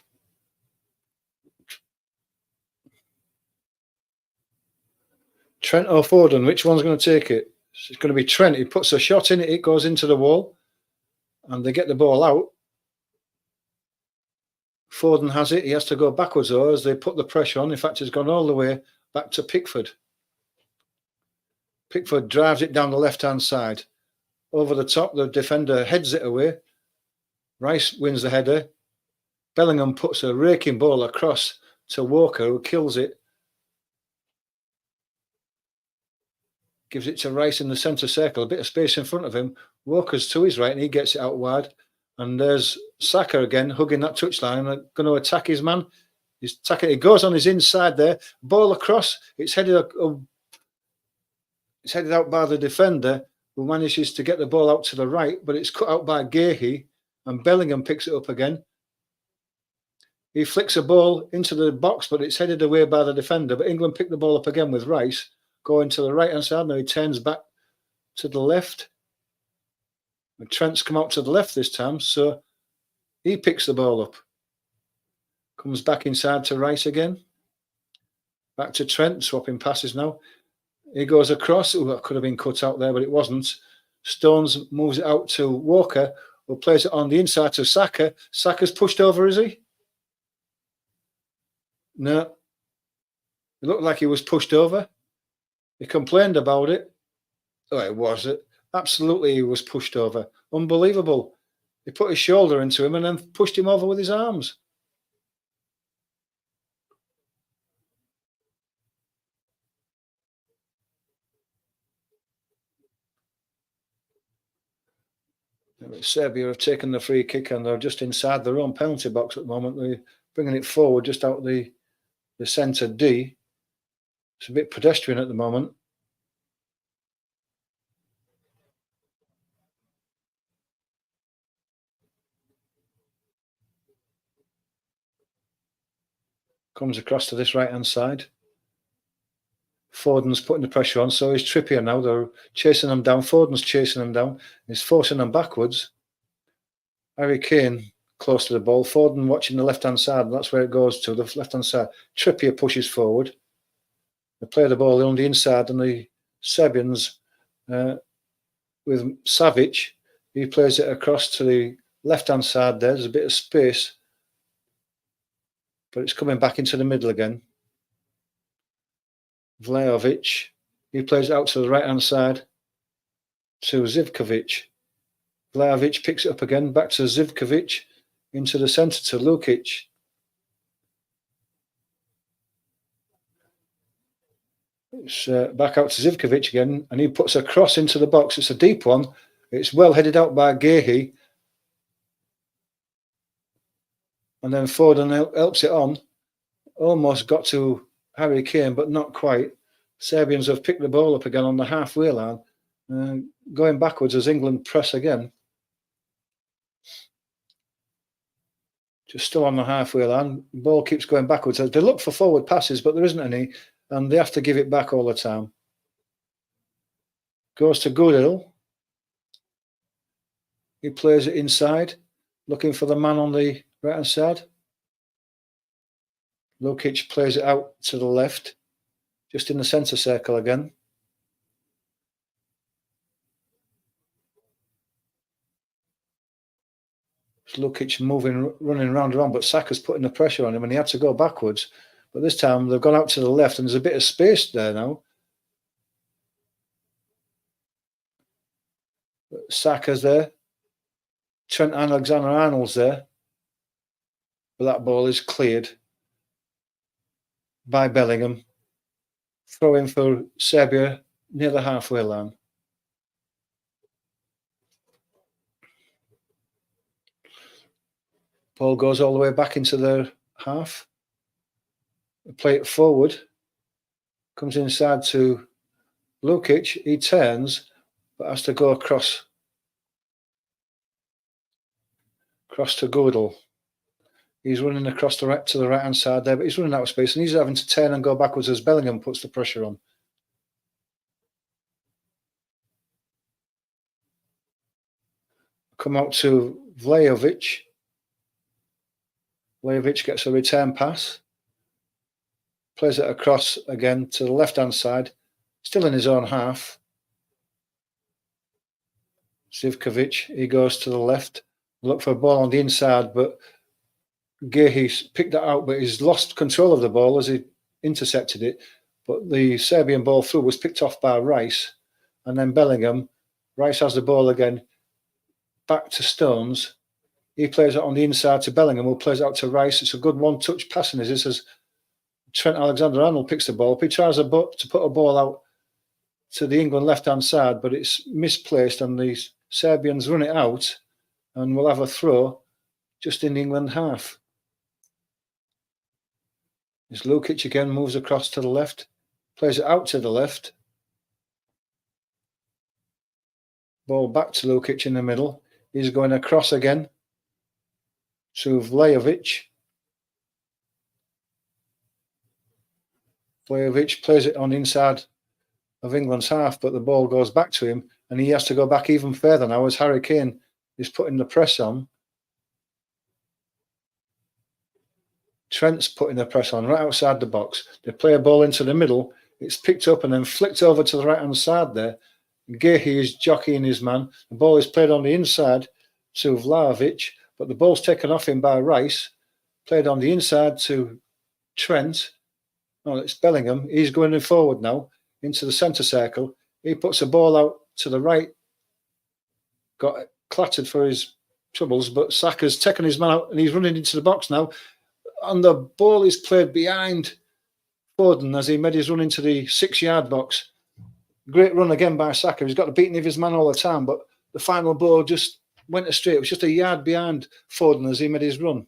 Trent or Foden, which one's going to take it? It's going to be Trent. He puts a shot in it, it goes into the wall, and they get the ball out. Foden has it. He has to go backwards though as they put the pressure on. In fact, he's gone all the way back to Pickford. Pickford drives it down the left-hand side. Over the top, the defender heads it away. Rice wins the header. Bellingham puts a raking ball across to Walker, who kills it. Gives it to Rice in the centre circle. A bit of space in front of him. Walker's to his right and he gets it out wide. And there's Saka again, hugging that touchline, going to attack his man. He's attacking. He goes on his inside there. Ball across. It's headed out by the defender, who manages to get the ball out to the right, but it's cut out by Gehi, and Bellingham picks it up again. He flicks a ball into the box, but it's headed away by the defender. But England pick the ball up again with Rice, going to the right-hand side. Now he turns back to the left. And Trent's come out to the left this time, so he picks the ball up. Comes back inside to Rice again. Back to Trent, swapping passes now. He goes across. Oh, that could have been cut out there, but it wasn't. Stones moves it out to Walker, who plays it on the inside to Saka. Saka's pushed over, is he? No. It looked like he was pushed over. He complained about it. Oh, it was it. Absolutely, he was pushed over. Unbelievable. He put his shoulder into him and then pushed him over with his arms. Serbia have taken the free kick and they're just inside their own penalty box at the moment. They're bringing it forward just out the centre D. It's a bit pedestrian at the moment. Comes across to this right-hand side. Foden's putting the pressure on, so is Trippier now. They're chasing them down. Foden's chasing them down. He's forcing them backwards. Harry Kane close to the ball. Foden watching the left-hand side, and that's where it goes to, the left-hand side. Trippier pushes forward. They play the ball on the inside, and the Serbians, with Savic, he plays it across to the left-hand side there. There's a bit of space, but it's coming back into the middle again. Vlahovic, he plays it out to the right-hand side to Zivkovic. Vlahovic picks it up again, back to Zivkovic, into the centre to Lukic. It's back out to Zivkovic again, and he puts a cross into the box. It's a deep one. It's well headed out by Gehi. And then Foden helps it on. Almost got to Harry Kane, but not quite. Serbians have picked the ball up again on the halfway line, going backwards as England press again. Just still on the halfway line. The ball keeps going backwards. They look for forward passes, but there isn't any, and they have to give it back all the time. Goes to Goodell. He plays it inside, looking for the man on the right-hand side. Lukic plays it out to the left, just in the centre circle again. Lukic moving, running round and round, but Saka's putting the pressure on him, and he had to go backwards. But this time they've gone out to the left, and there's a bit of space there now. But Saka's there. Trent Alexander-Arnold's there. But that ball is cleared by Bellingham. Throw in for Serbia near the halfway line. Ball goes all the way back into their half. They play it forward. Comes inside to Lukic. He turns, but has to go across. Across to Goodell. He's running across to the right-hand side there, but he's running out of space, and he's having to turn and go backwards as Bellingham puts the pressure on. Come out to Vlahovic. Vlahovic gets a return pass. Plays it across again to the left-hand side. Still in his own half. Zivkovic, he goes to the left. Look for a ball on the inside, but Gehi's picked that out, but he's lost control of the ball as he intercepted it. But the Serbian ball through was picked off by Rice. And then Bellingham. Rice has the ball again. Back to Stones. He plays it on the inside to Bellingham, who plays it out to Rice. It's a good one-touch passing as this as Trent Alexander-Arnold picks the ball up. He tries to put a ball out to the England left-hand side, but it's misplaced, and the Serbians run it out and will have a throw just in the England half. It's Lukic again, moves across to the left, plays it out to the left. Ball back to Lukic in the middle. He's going across again to Vlahovic. Vlahovic plays it on the inside of England's half, but the ball goes back to him, and he has to go back even further now as Harry Kane is putting the press on. Trent's putting the press on right outside the box. They play a ball into the middle. It's picked up and then flicked over to the right-hand side there. Gehi is jockeying his man. The ball is played on the inside to Vlahovic, but the ball's taken off him by Rice. Played on the inside to Trent. Oh, it's Bellingham. He's going forward now into the centre circle. He puts a ball out to the right. Got clattered for his troubles, but Saka's taken his man out and he's running into the box now. And the ball is played behind Foden as he made his run into the 6-yard box. Great run again by Saka. He's got the beating of his man all the time, but the final ball just went astray. It was just a yard behind Foden as he made his run.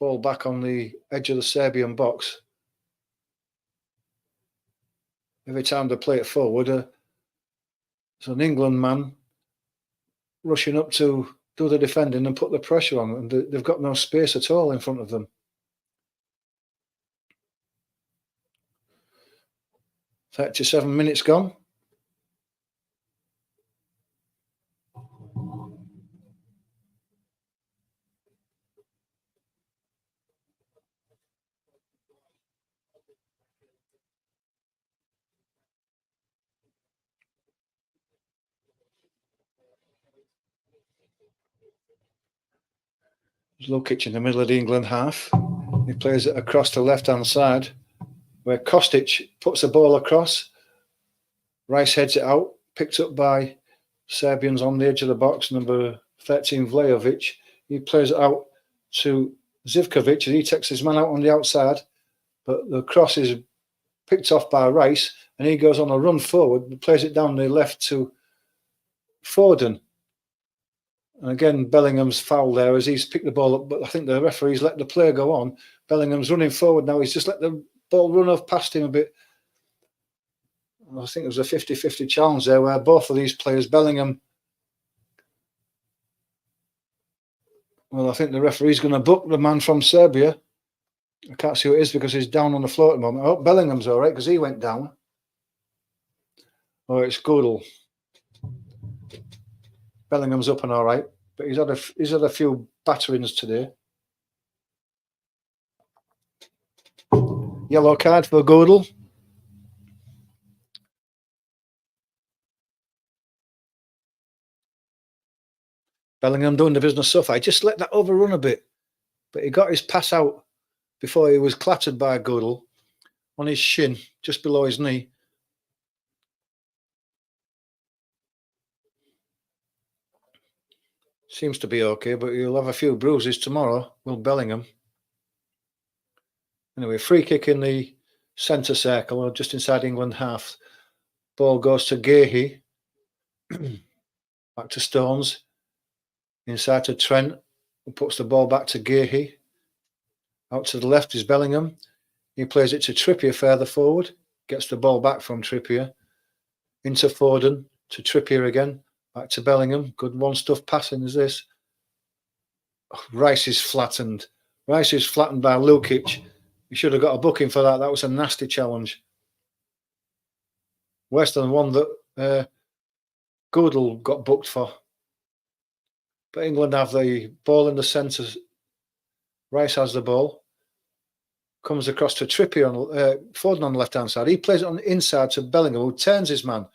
Ball back on the edge of the Serbian box. Every time they play it forward, there's an England man rushing up to do the defending and put the pressure on, and they've got no space at all in front of them. 37 minutes gone. There's Lukic in the middle of the England half. He plays it across the left-hand side, where Kostic puts the ball across. Rice heads it out, picked up by Serbians on the edge of the box, number 13, Vlahovic. He plays it out to Zivkovic, and he takes his man out on the outside, but the cross is picked off by Rice, and he goes on a run forward, plays it down the left to Foden. And again, Bellingham's foul there as he's picked the ball up, but I think the referee's let the play go on. Bellingham's running forward now. He's just let the ball run off past him a bit. I think it was a 50-50 challenge there where both of these players, Bellingham, well, I think the referee's going to book the man from Serbia. I can't see who it is because he's down on the floor at the moment. Oh, Bellingham's all right because he went down. Oh, it's Godel. Bellingham's up and all right, but he's had a few batterings today. Yellow card for Godel. Bellingham doing the business so far. He just let that overrun a bit, but he got his pass out before he was clattered by Godel on his shin, just below his knee. Seems to be okay, but he'll have a few bruises tomorrow, will Bellingham. Anyway, free kick in the centre circle, or just inside England half. Ball goes to Gehi. Back to Stones. Inside to Trent, who puts the ball back to Gehi. Out to the left is Bellingham. He plays it to Trippier further forward. Gets the ball back from Trippier. Into Foden, to Trippier again. Back to Bellingham. Good one-stuff passing is this. Oh, Rice is flattened. Rice is flattened by Lukic. He should have got a booking for that. That was a nasty challenge. Worse than the one that Godel got booked for. But England have the ball in the centre. Rice has the ball. Comes across to Trippier on Foden on the left-hand side. He plays it on the inside to Bellingham, who turns his man.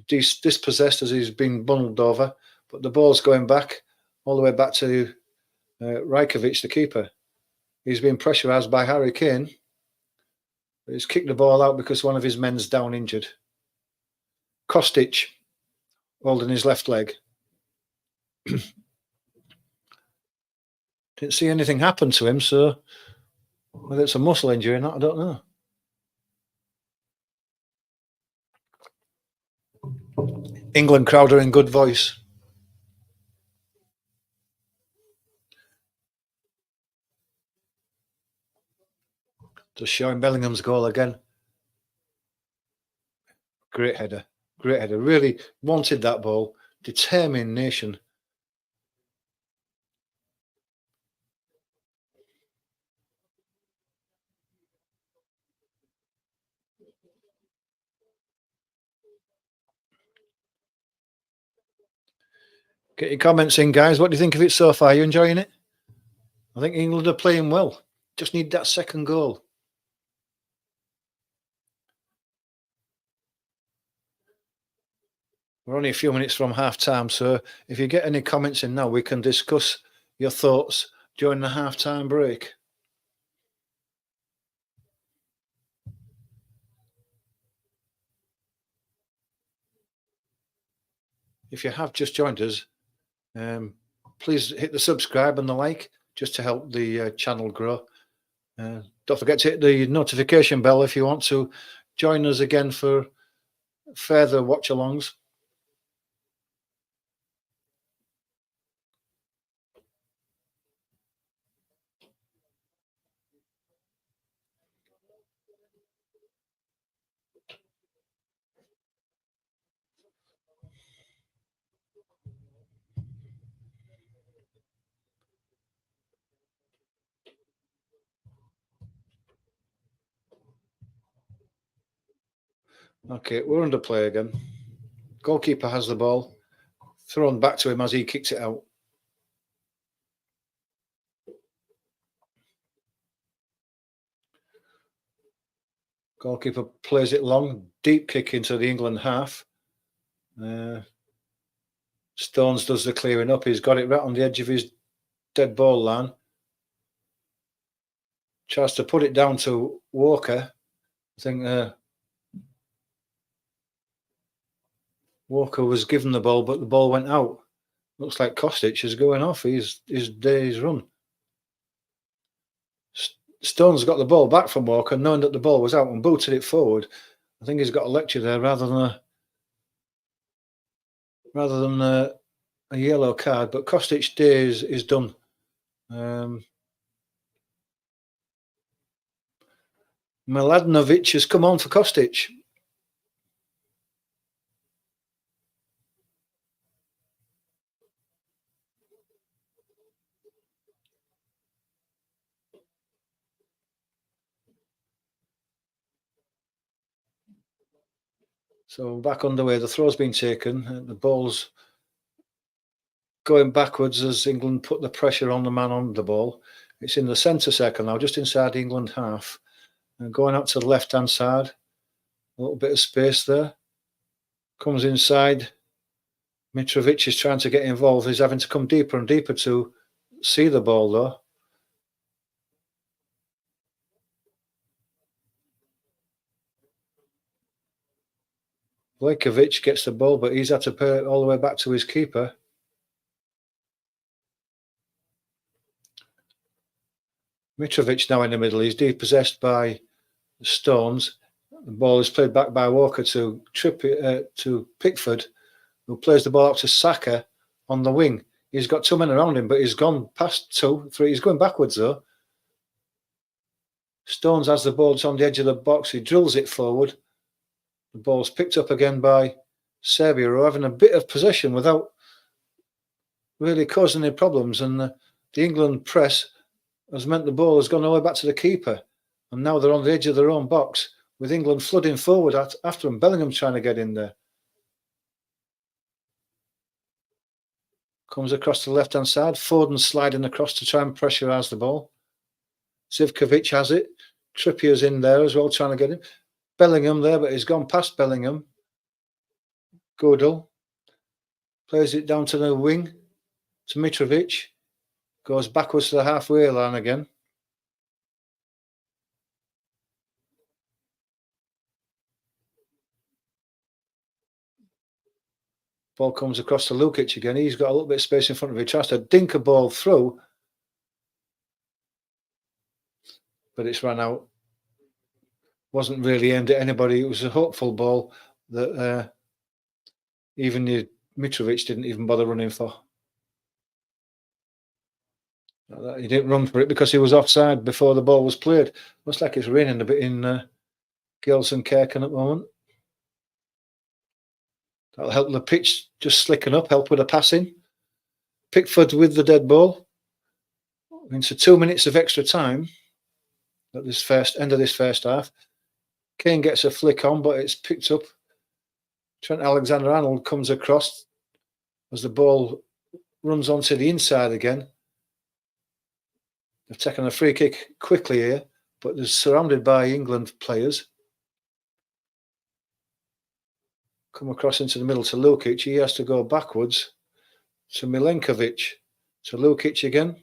He's dispossessed as he's been bundled over, but the ball's going back, all the way back to Rajkovic, the keeper. He's been pressurised by Harry Kane. He's kicked the ball out because one of his men's down injured. Kostic holding his left leg. Didn't see anything happen to him, so whether it's a muscle injury or not, I don't know. England crowd are in good voice. Just showing Bellingham's goal again. Great header. Great header. Really wanted that ball. Determination. Get your comments in, guys. What do you think of it so far? Are you enjoying it? I think England are playing well. Just need that second goal. We're only a few minutes from half-time, so if you get any comments in now, we can discuss your thoughts during the half-time break. If you have just joined us, please hit the subscribe and the like just to help the channel grow. Don't forget to hit the notification bell if you want to join us again for further watch-alongs. Okay, we're under play again. Goalkeeper has the ball. Thrown back to him as he kicks it out. Goalkeeper plays it long. Deep kick into the England half. Stones does the clearing up. He's got it right on the edge of his dead ball line. Tries to put it down to Walker. I think Walker was given the ball, but the ball went out. Looks like Kostic is going off. His day's run. Stone's got the ball back from Walker, knowing that the ball was out, and booted it forward. I think he's got a lecture there rather than a yellow card. But Kostic's day is done. Mladenovic has come on for Kostic. So back underway, the throw's been taken, and the ball's going backwards as England put the pressure on the man on the ball. It's in the centre circle now, just inside the England half. And going out to the left-hand side, a little bit of space there. Comes inside. Mitrovic is trying to get involved. He's having to come deeper and deeper to see the ball, though. Vlahovic gets the ball, but he's had to pay it all the way back to his keeper. Mitrovic now in the middle. He's depossessed by Stones. The ball is played back by Walker to Pickford, who plays the ball out to Saka on the wing. He's got two men around him, but he's gone past 2, 3. He's going backwards, though. Stones has the ball. It's on the edge of the box. He drills it forward. The ball's picked up again by Serbia, who are having a bit of possession without really causing any problems. And the England press has meant the ball has gone all the way back to the keeper. And now they're on the edge of their own box, with England flooding forward after them. Bellingham trying to get in there. Comes across to the left-hand side. Foden sliding across to try and pressurise the ball. Zivkovic has it. Trippier's in there as well, trying to get him. Bellingham there, but he's gone past Bellingham. Godel plays it down to the wing to Mitrovic. Goes backwards to the halfway line again. Ball comes across to Lukic again. He's got a little bit of space in front of him. He tries to dink a ball through, but it's run out. Wasn't really aimed at anybody. It was a hopeful ball that even Mitrovic didn't even bother running for. He didn't run for it because he was offside before the ball was played. Looks like it's raining a bit in Gelsenkirchen at the moment. That'll help the pitch just slicken up, help with the passing. Pickford with the dead ball. Into 2 minutes of extra time at this end of this first half. Kane gets a flick on, but it's picked up. Trent Alexander-Arnold comes across as the ball runs onto the inside again. They've taken a free kick quickly here, but they're surrounded by England players. Come across into the middle to Lukic. He has to go backwards to Milenkovic. To Lukic again.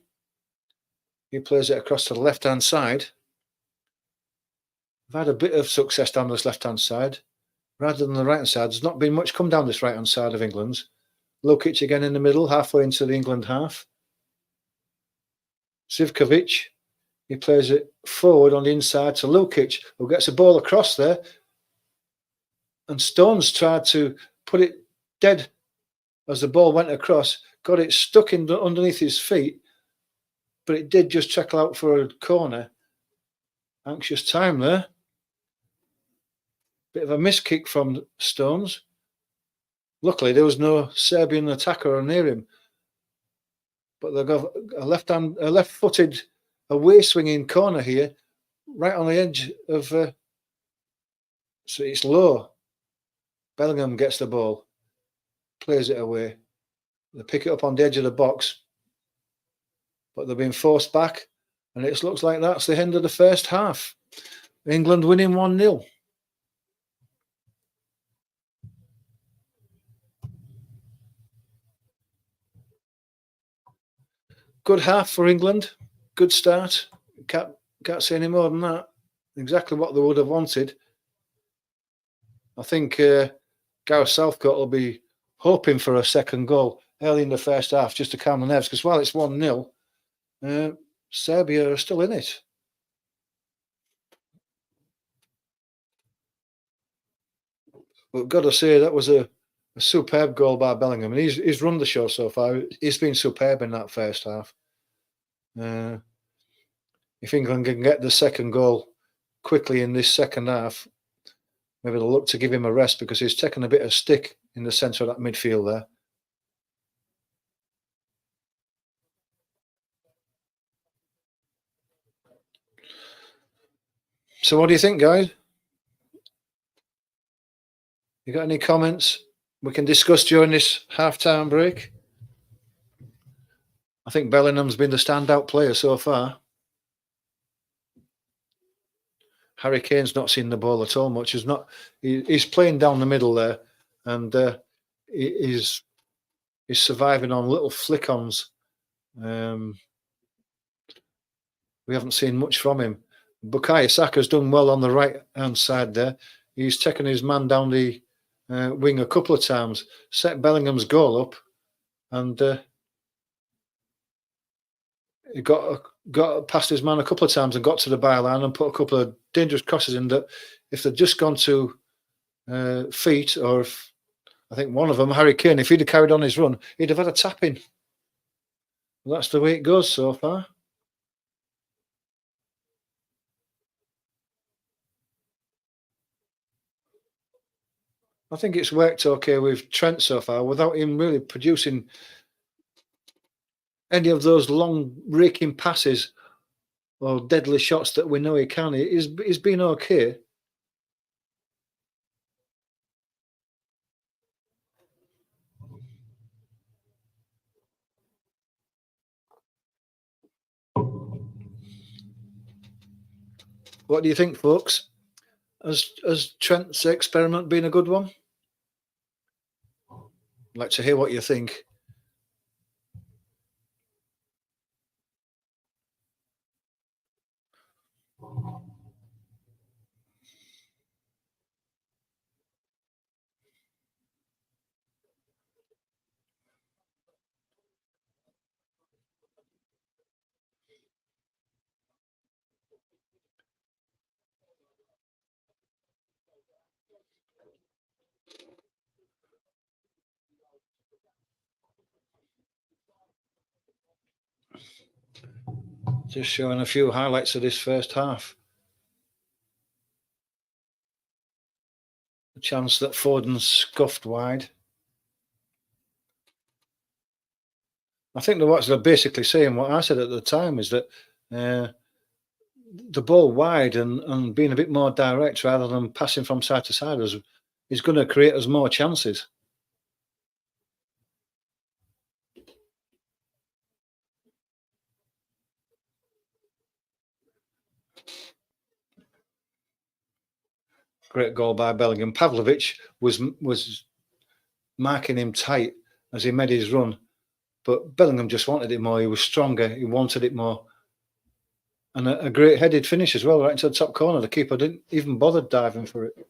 He plays it across to the left-hand side. I've had a bit of success down this left-hand side rather than the right-hand side. There's not been much come down this right-hand side of England's. Lukic again in the middle, halfway into the England half. Zivkovic, he plays it forward on the inside to Lukic, who gets a ball across there. And Stones tried to put it dead as the ball went across, got it stuck in underneath his feet, but it did just trickle out for a corner. Anxious time there. Bit of a miss kick from Stones. Luckily, there was no Serbian attacker near him. But they've got a left-footed away-swinging corner here, right on the edge of... so it's low. Bellingham gets the ball, plays it away. They pick it up on the edge of the box, but they're being forced back, and it looks like that's the end of the first half. England winning 1-0. Good half for England. Good start. Can't say any more than that. Exactly what they would have wanted. I think Gareth Southgate will be hoping for a second goal early in the first half just to calm the nerves, because while it's 1-0, Serbia are still in it. But got to say, that was a superb goal by Bellingham. And he's run the show so far. He's been superb in that first half. If England can get the second goal quickly in this second half, maybe they'll look to give him a rest, because he's taken a bit of stick in the centre of that midfield there. So what do you think, guys? You got any comments we can discuss during this half-time break? I think Bellingham's been the standout player so far. Harry Kane's not seen the ball at all much. He's playing down the middle there, and he's surviving on little flick-ons. We haven't seen much from him. Bukayo Saka's done well on the right-hand side there. He's taken his man down the wing a couple of times, set Bellingham's goal up, and he got past his man a couple of times and got to the byline and put a couple of dangerous crosses in that if they'd just gone to feet, or if, I think one of them, Harry Kane, if he'd have carried on his run, he'd have had a tap in. Well, that's the way it goes so far. I think it's worked okay with Trent so far without him really producing any of those long raking passes or deadly shots that we know he can. He's been okay. What do you think, folks? Has Trent's experiment been a good one? I'd like to hear what you think. Just showing a few highlights of this first half. A chance that Foden scuffed wide. I think what they're basically saying, what I said at the time, is that the ball wide and being a bit more direct rather than passing from side to side is going to create us more chances. Great goal by Bellingham. Pavlovic was marking him tight as he made his run, but Bellingham just wanted it more. He was stronger. He wanted it more. And a great headed finish as well, right into the top corner. The keeper didn't even bother diving for it.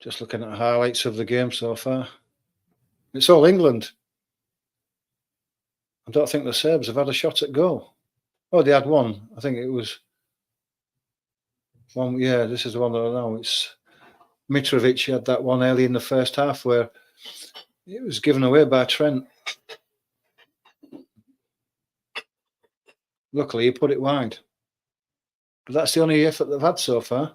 Just looking at highlights of the game so far. It's all England. I don't think the Serbs have had a shot at goal. Oh, they had one. I think it was one. Yeah, this is the one that I know. It's Mitrovic. He had that one early in the first half where it was given away by Trent. Luckily, he put it wide. But that's the only effort they've had so far.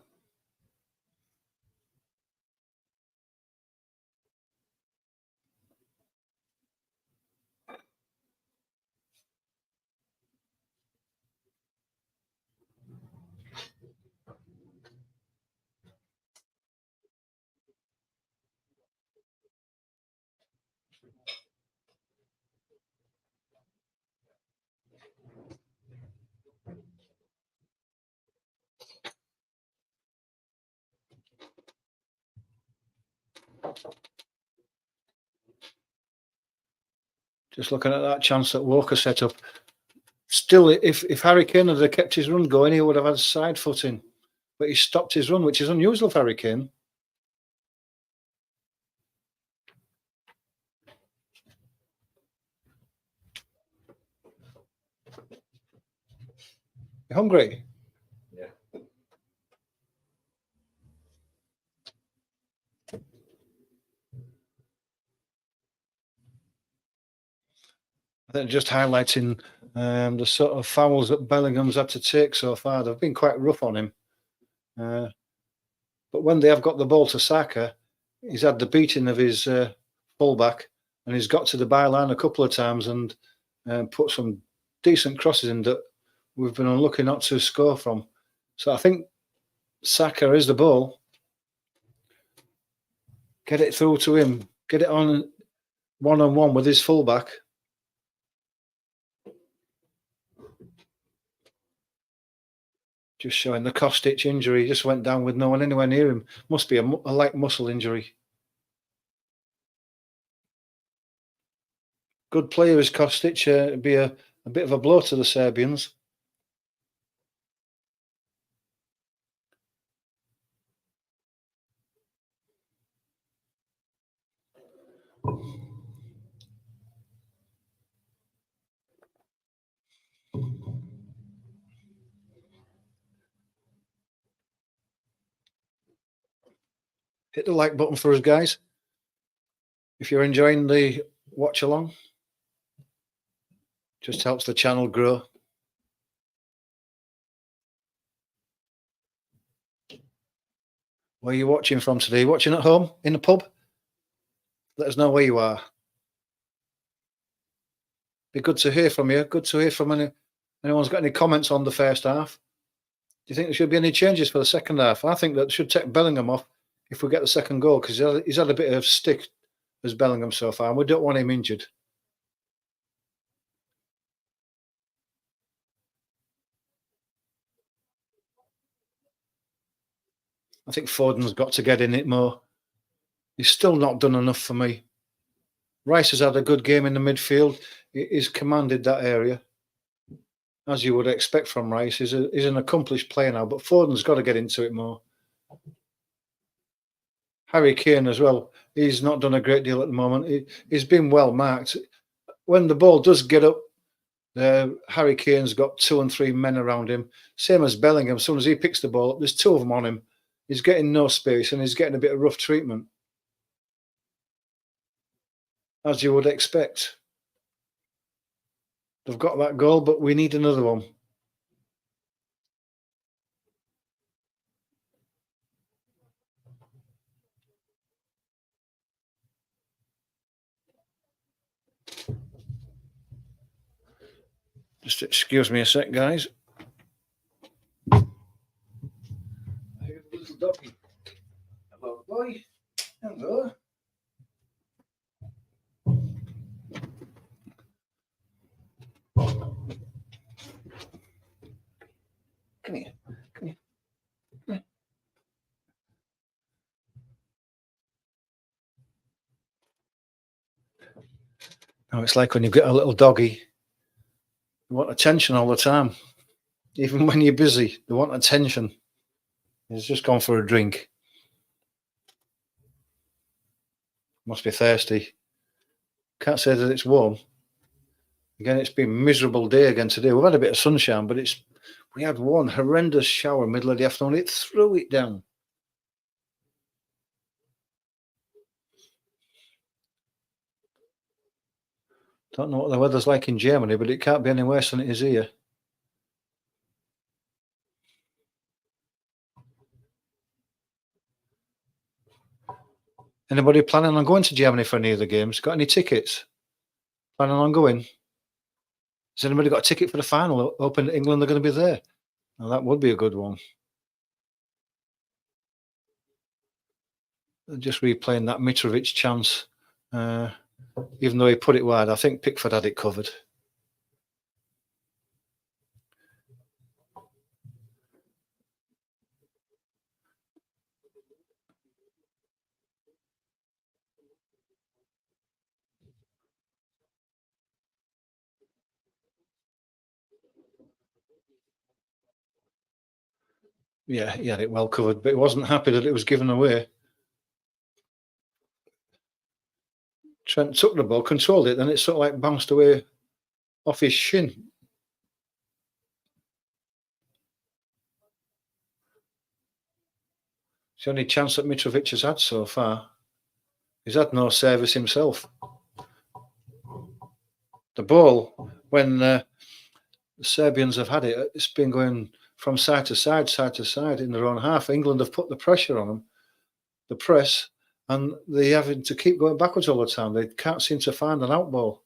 Just looking at that chance that Walker set up. Still, if Harry Kane had kept his run going, he would have had side footing. But he stopped his run, which is unusual for Harry Kane. You hungry? Yeah. I think just highlighting the sort of fouls that Bellingham's had to take so far. They've been quite rough on him. But when they have got the ball to Saka, he's had the beating of his fullback, and he's got to the byline a couple of times and put some decent crosses in that we've been unlucky not to score from. So I think Saka is the ball. Get it through to him. Get it on one-on-one with his fullback. Just showing the Kostic injury. He just went down with no one anywhere near him. Must be a light muscle injury. Good player is Kostic. It'd be a bit of a blow to the Serbians. Hit the like button for us, guys. If you're enjoying the watch along, just helps the channel grow. Where are you watching from today? Watching at home, in the pub? Let us know where you are. Be good to hear from you. Good to hear from anyone's got any comments on the first half. Do you think there should be any changes for the second half? I think that should take Bellingham off if we get the second goal, because he's had a bit of stick as Bellingham so far, and we don't want him injured. I think Foden's got to get in it more. He's still not done enough for me. Rice has had a good game in the midfield. He's commanded that area, as you would expect from Rice. He's an accomplished player now, but Foden's got to get into it more. Harry Kane as well. He's not done a great deal at the moment. He's been well marked. When the ball does get up, Harry Kane's got 2 and 3 men around him. Same as Bellingham. As soon as he picks the ball up, there's 2 of them on him. He's getting no space and he's getting a bit of rough treatment, as you would expect. They've got that goal, but we need another one. Just excuse me a sec, guys. Little doggy. Hello, boy. Hello. Come here. Come here. Come here. Oh, it's like when you get a little doggy, you want attention all the time. Even when you're busy, they want attention. He's just gone for a drink. Must be thirsty. Can't say that it's warm. Again, it's been a miserable day again today. We've had a bit of sunshine, but we had one horrendous shower middle of the afternoon. It threw it down. Don't know what the weather's like in Germany, but it can't be any worse than it is here. Anybody planning on going to Germany for any of the games? Got any tickets? Planning on going? Has anybody got a ticket for the final? Hoping that England are going to be there. Well, that would be a good one. Just replaying that Mitrovic chance. Even though he put it wide, I think Pickford had it covered. Yeah, he had it well covered, but he wasn't happy that it was given away. Trent took the ball, controlled it, then it sort of like bounced away off his shin. It's the only chance that Mitrovic has had so far. He's had no service himself. The ball, when the Serbians have had it, it's been going from side to side in their own half. England have put the pressure on them, the press, and they're having to keep going backwards all the time. They can't seem to find an out ball.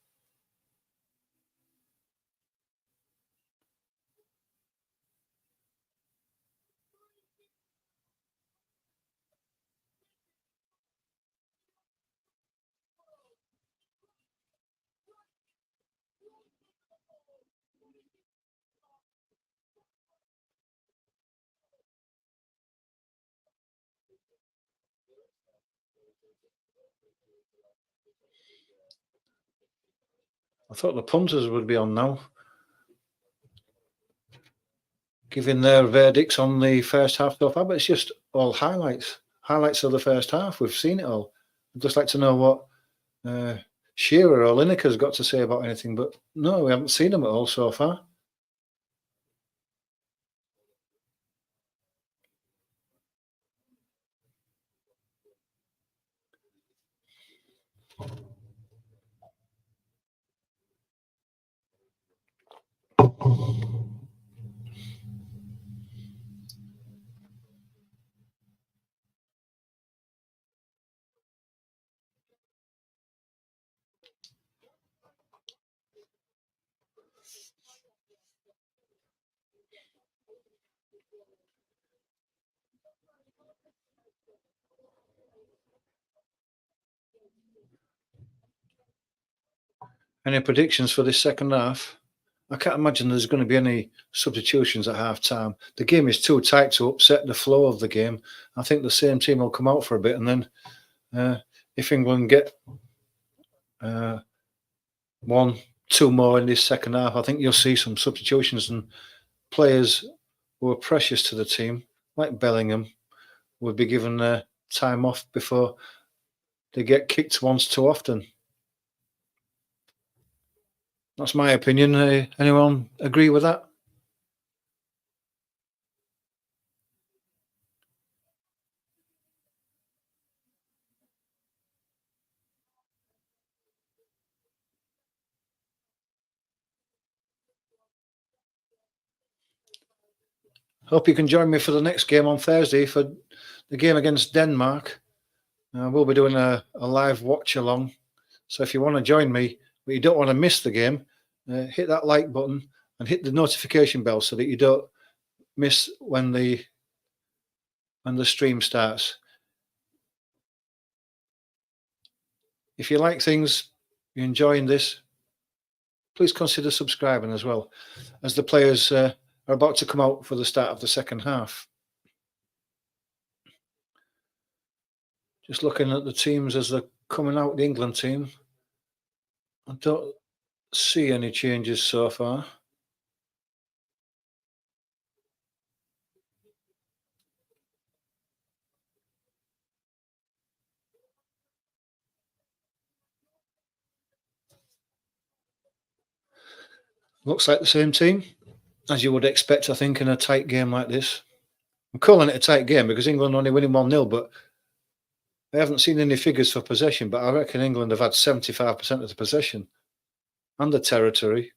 I thought the punters would be on now, giving their verdicts on the first half so far, but it's just all highlights of the first half. We've seen it all. I'd just like to know what Shearer or Lineker's got to say about anything, but no, we haven't seen them at all so far. Any predictions for this second half? I can't imagine there's going to be any substitutions at half time. The game is too tight to upset the flow of the game. I think the same team will come out for a bit, and then if England get one, two more in this second half, I think you'll see some substitutions, and players who are precious to the team, like Bellingham, would be given time off before they get kicked once too often. That's my opinion. Anyone agree with that? Hope you can join me for the next game on Thursday for the game against Denmark. We'll be doing a live watch along. So if you want to join me, but you don't want to miss the game, hit that like button and hit the notification bell so that you don't miss when the stream starts. If you like things, you're enjoying this, please consider subscribing as well, as the players are about to come out for the start of the second half. Just looking at the teams as they're coming out, the England team, I don't see any changes so far. Looks like the same team, as you would expect, I think, in a tight game like this. I'm calling it a tight game because England only winning 1-0, but I haven't seen any figures for possession, but I reckon England have had 75% of the possession and the territory.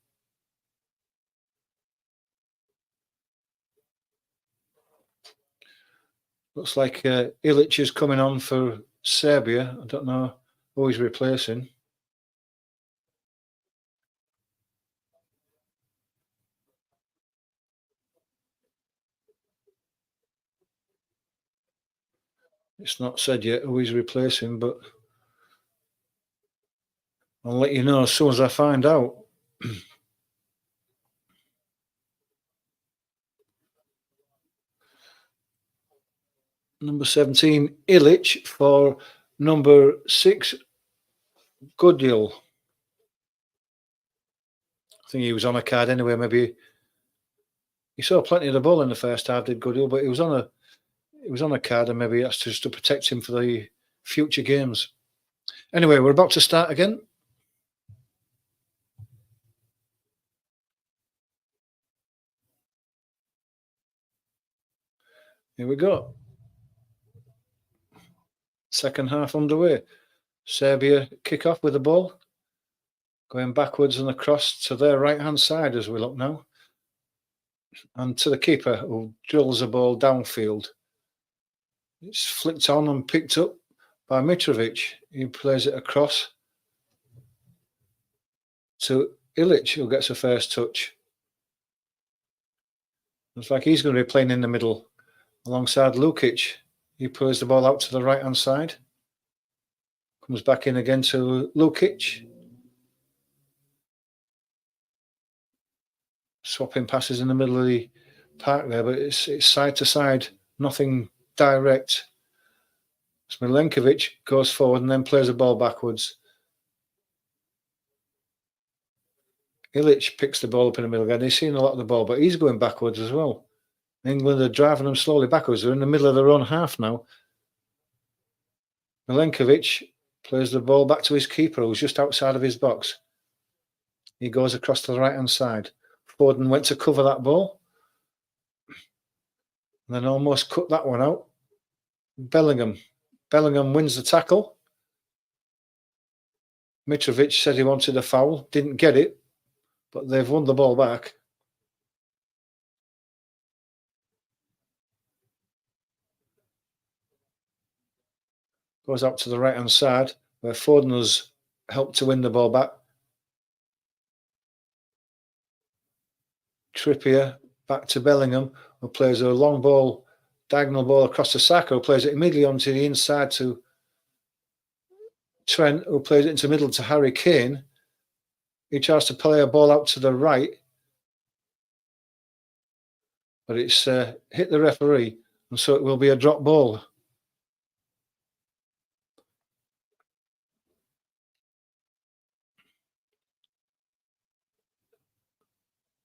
Looks like Ilic is coming on for Serbia. I don't know who he's replacing. It's not said yet who he's replacing, but I'll let you know as soon as I find out. Number 17, Ilic, for number 6, Goodell. I think he was on a card anyway. Maybe he saw plenty of the ball in the first half, did Goodell, but he was on a card, and maybe that's just to protect him for the future games. Anyway, we're about to start again. Here we go. Second half underway. Serbia kick off with the ball, going backwards and across to their right-hand side as we look now. And to the keeper, who drills the ball downfield. It's flicked on and picked up by Mitrovic. He plays it across to Ilic, who gets a first touch. Looks like he's going to be playing in the middle alongside Lukic. He plays the ball out to the right-hand side. Comes back in again to Lukic. Swapping passes in the middle of the park there, but it's side to side, nothing direct. Milenkovic goes forward and then plays the ball backwards. Ilic picks the ball up in the middle again. He's seen a lot of the ball, but he's going backwards as well. England are driving them slowly backwards. They're in the middle of their own half now. Milenkovic plays the ball back to his keeper, who's just outside of his box. He goes across to the right-hand side. Foden went to cover that ball, and then almost cut that one out. Bellingham wins the tackle. Mitrovic said he wanted a foul, didn't get it, but they've won the ball back. Goes out to the right-hand side, where Foden has helped to win the ball back. Trippier back to Bellingham, who plays a long ball, diagonal ball across to Saka, who plays it immediately onto the inside to Trent, who plays it into the middle to Harry Kane. He tries to play a ball out to the right, but it's hit the referee, and so it will be a drop ball.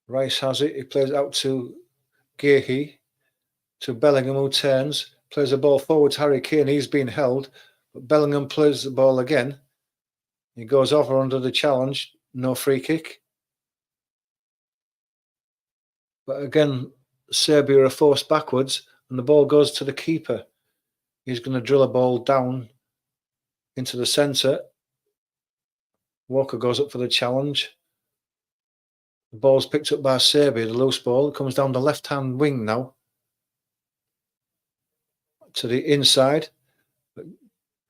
Rice has it. He plays it out to Gehi, to Bellingham, who turns, plays the ball forward to Harry Kane. He's been held, but Bellingham plays the ball again. He goes over under the challenge. No free kick. But again, Serbia are forced backwards, and the ball goes to the keeper. He's going to drill a ball down into the centre. Walker goes up for the challenge. The ball's picked up by Serbia, the loose ball. It comes down the left-hand wing now to the inside.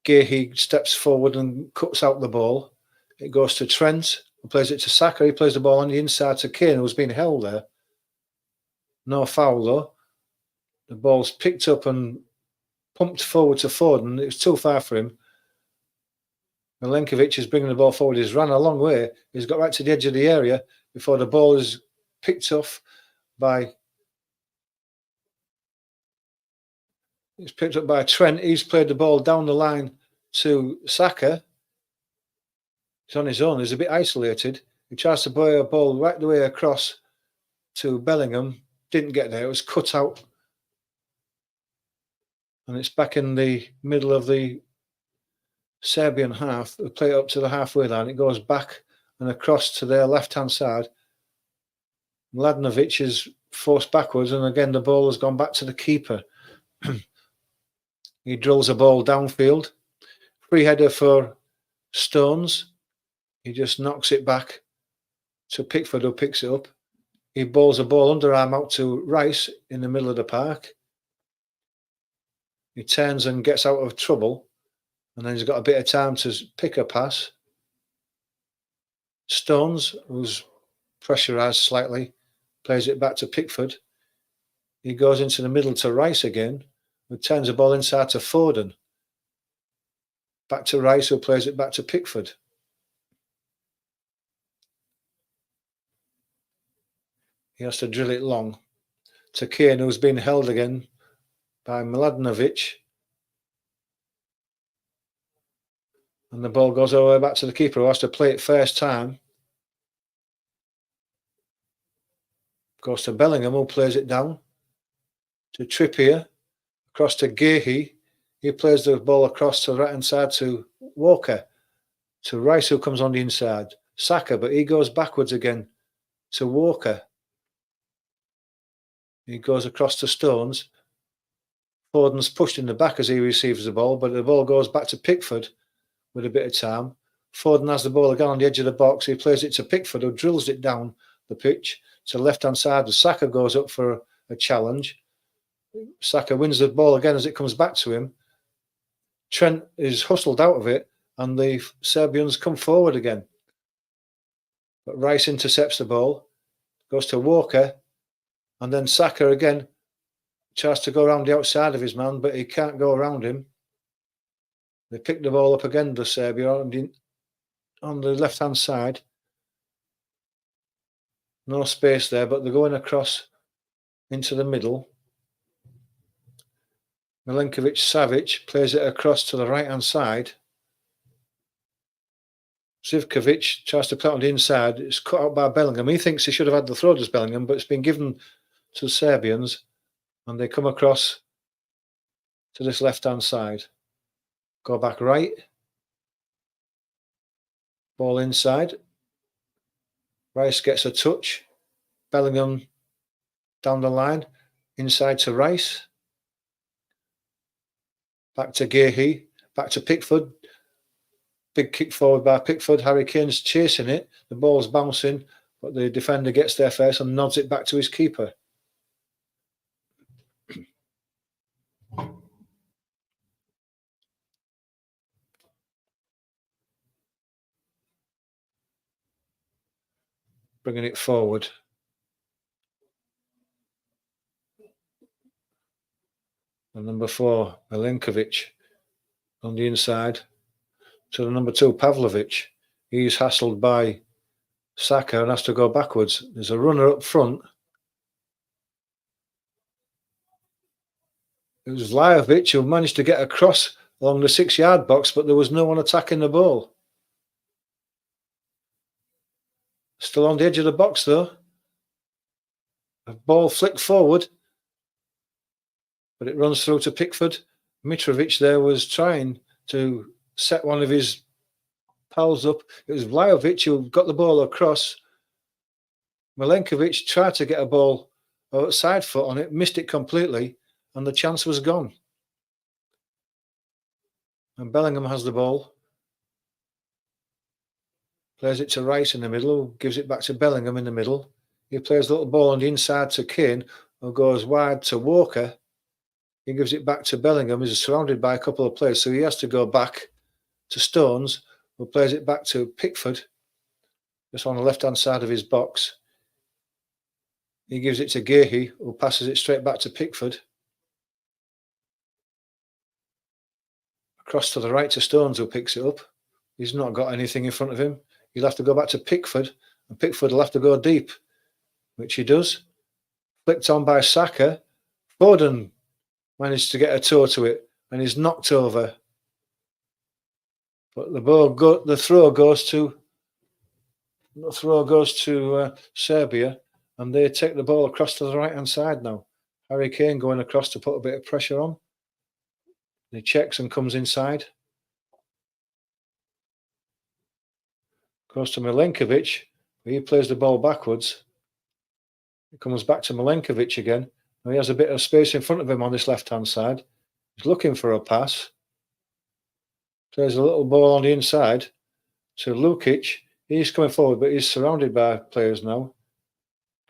Gehi steps forward and cuts out the ball. It goes to Trent, who plays it to Saka. He plays the ball on the inside to Kane, who's been held there. No foul, though. The ball's picked up and pumped forward to Foden. It was too far for him. Milenkovic is bringing the ball forward. He's ran a long way. He's got right to the edge of the area before the ball is picked off by... It's picked up by Trent. He's played the ball down the line to Saka. He's on his own. He's a bit isolated. He tries to play a ball right the way across to Bellingham. Didn't get there. It was cut out. And it's back in the middle of the Serbian half. They play it up to the halfway line. It goes back and across to their left-hand side. Mladenovic is forced backwards, and again the ball has gone back to the keeper. He drills a ball downfield. Free header for Stones. He just knocks it back to Pickford, who picks it up. He bowls a ball underarm out to Rice in the middle of the park. He turns and gets out of trouble, and then he's got a bit of time to pick a pass. Stones, who's pressurised slightly, plays it back to Pickford. He goes into the middle to Rice again, who turns the ball inside to Foden. Back to Rice, who plays it back to Pickford. He has to drill it long to Kane, who's been held again by Mladenovic. And the ball goes all the way back to the keeper, who has to play it first time. Goes to Bellingham, who plays it down to Trippier, across to Gehi. He plays the ball across to the right-hand side to Walker, to Rice, who comes on the inside. Saka, but he goes backwards again to Walker. He goes across to Stones. Foden's pushed in the back as he receives the ball, but the ball goes back to Pickford with a bit of time. Foden has the ball again on the edge of the box. He plays it to Pickford, who drills it down the pitch to the left-hand side. Saka goes up for a challenge. Saka wins the ball again as it comes back to him. Trent is hustled out of it, and the Serbians come forward again. But Rice intercepts the ball, goes to Walker, and then Saka again tries to go around the outside of his man, but he can't go around him. They pick the ball up again, the Serbia, on the left-hand side. No space there, but they're going across into the middle. Milenkovic-Savic plays it across to the right-hand side. Zivkovic tries to play it on the inside. It's cut out by Bellingham. He thinks he should have had the throw as Bellingham, but it's been given to the Serbians, and they come across to this left-hand side. Go back right. Ball inside. Rice gets a touch. Bellingham down the line. Inside to Rice. Back to Gehi. Back to Pickford. Big kick forward by Pickford. Harry Kane's chasing it. The ball's bouncing, but the defender gets there first and nods it back to his keeper. Bringing it forward. And number 4, Milenkovic on the inside to the number 2, Pavlovic. He's hassled by Saka and has to go backwards. There's a runner up front. It was Vlahovic who managed to get across along the 6-yard box, but there was no one attacking the ball. Still on the edge of the box, though. A ball flicked forward, but it runs through to Pickford. Mitrovic there was trying to set one of his pals up. It was Vlahovic who got the ball across. Milenkovic tried to get a ball side foot on it, missed it completely, and the chance was gone. And Bellingham has the ball. Plays it to Rice in the middle, gives it back to Bellingham in the middle. He plays a little ball on the inside to Kane, who goes wide to Walker. He gives it back to Bellingham. He's surrounded by a couple of players, so he has to go back to Stones, who plays it back to Pickford, just on the left-hand side of his box. He gives it to Gehi, who passes it straight back to Pickford. Across to the right to Stones, who picks it up. He's not got anything in front of him. He'll have to go back to Pickford, and Pickford will have to go deep, which he does. Flicked on by Saka. Foden managed to get a toe to it, and he's knocked over. But the throw goes to Serbia, and they take the ball across to the right-hand side now. Harry Kane going across to put a bit of pressure on. He checks and comes inside. Goes to Milenkovic. He plays the ball backwards. It comes back to Milenkovic again. Now he has a bit of space in front of him on this left-hand side. He's looking for a pass. There's a little ball on the inside to Lukic. He's coming forward, but he's surrounded by players now.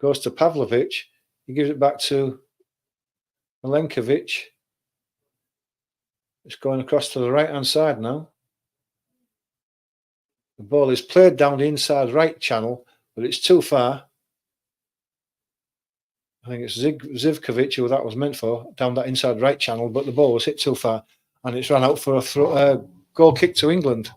Goes to Pavlovic. He gives it back to Milenkovic. It's going across to the right-hand side now. The ball is played down the inside right channel, but it's too far. I think it's Zivkovic who that was meant for, down that inside right channel, but the ball was hit too far, and it's run out for a goal kick to England.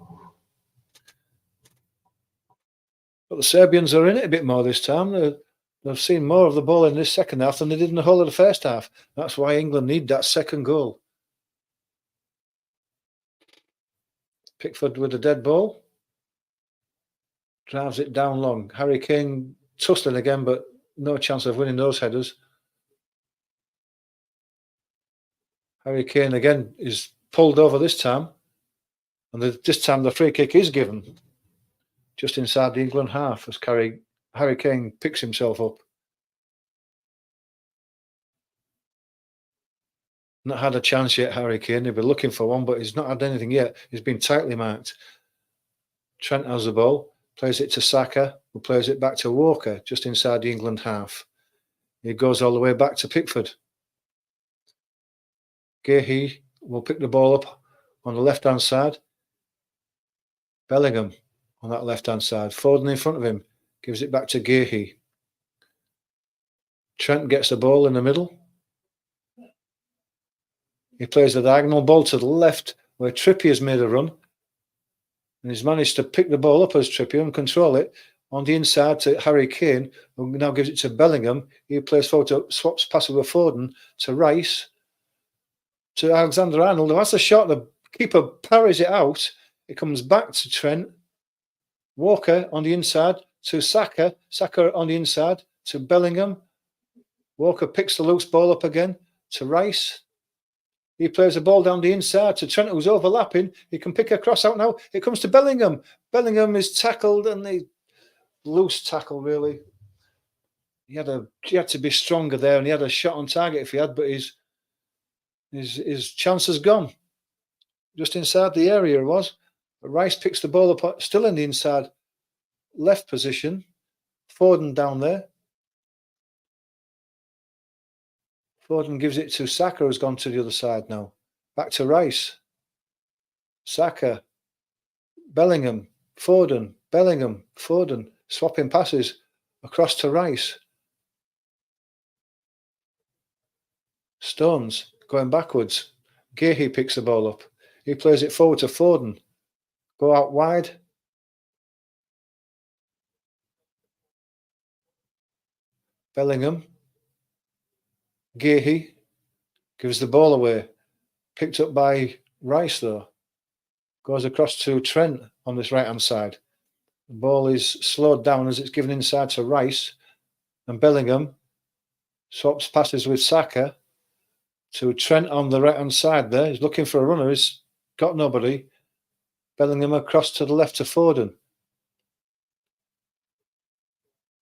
But the Serbians are in it a bit more this time. They've seen more of the ball in this second half than they did in the whole of the first half. That's why England need that second goal. Pickford with a dead ball. Drives it down long. Harry Kane tussling again, but no chance of winning those headers. Harry Kane again is pulled over this time. And this time the free kick is given. Just inside the England half as Harry Kane picks himself up. Not had a chance yet, Harry Kane. He'll be looking for one, but he's not had anything yet. He's been tightly marked. Trent has the ball. Plays it to Saka, who plays it back to Walker, just inside the England half. He goes all the way back to Pickford. Gahey will pick the ball up on the left-hand side. Bellingham on that left-hand side. Foden in front of him. Gives it back to Gahey. Trent gets the ball in the middle. He plays the diagonal ball to the left, where Trippier's made a run. And he's managed to pick the ball up as Trippier and control it on the inside to Harry Kane, who now gives it to Bellingham. He plays forward, swaps passes with Foden to Rice, to Alexander-Arnold. That's a shot. The keeper parries it out. It comes back to Trent. Walker on the inside to Saka. Saka on the inside to Bellingham. Walker picks the loose ball up again to Rice. He plays the ball down the inside to Trent, who's overlapping. He can pick a cross out now. It comes to Bellingham. Bellingham is tackled, and the loose tackle, really. He had to be stronger there, and he had a shot on target if he had, but his chance has gone. Just inside the area it was. But Rice picks the ball up, still in the inside left position. Foden down there. Foden gives it to Saka, who's gone to the other side now. Back to Rice. Saka. Bellingham. Foden. Bellingham. Foden. Swapping passes across to Rice. Stones going backwards. Gahey picks the ball up. He plays it forward to Foden. Go out wide. Bellingham. Gahey gives the ball away. Picked up by Rice, though. Goes across to Trent on this right-hand side. The ball is slowed down as it's given inside to Rice. And Bellingham swaps passes with Saka to Trent on the right-hand side there. He's looking for a runner. He's got nobody. Bellingham across to the left to Foden.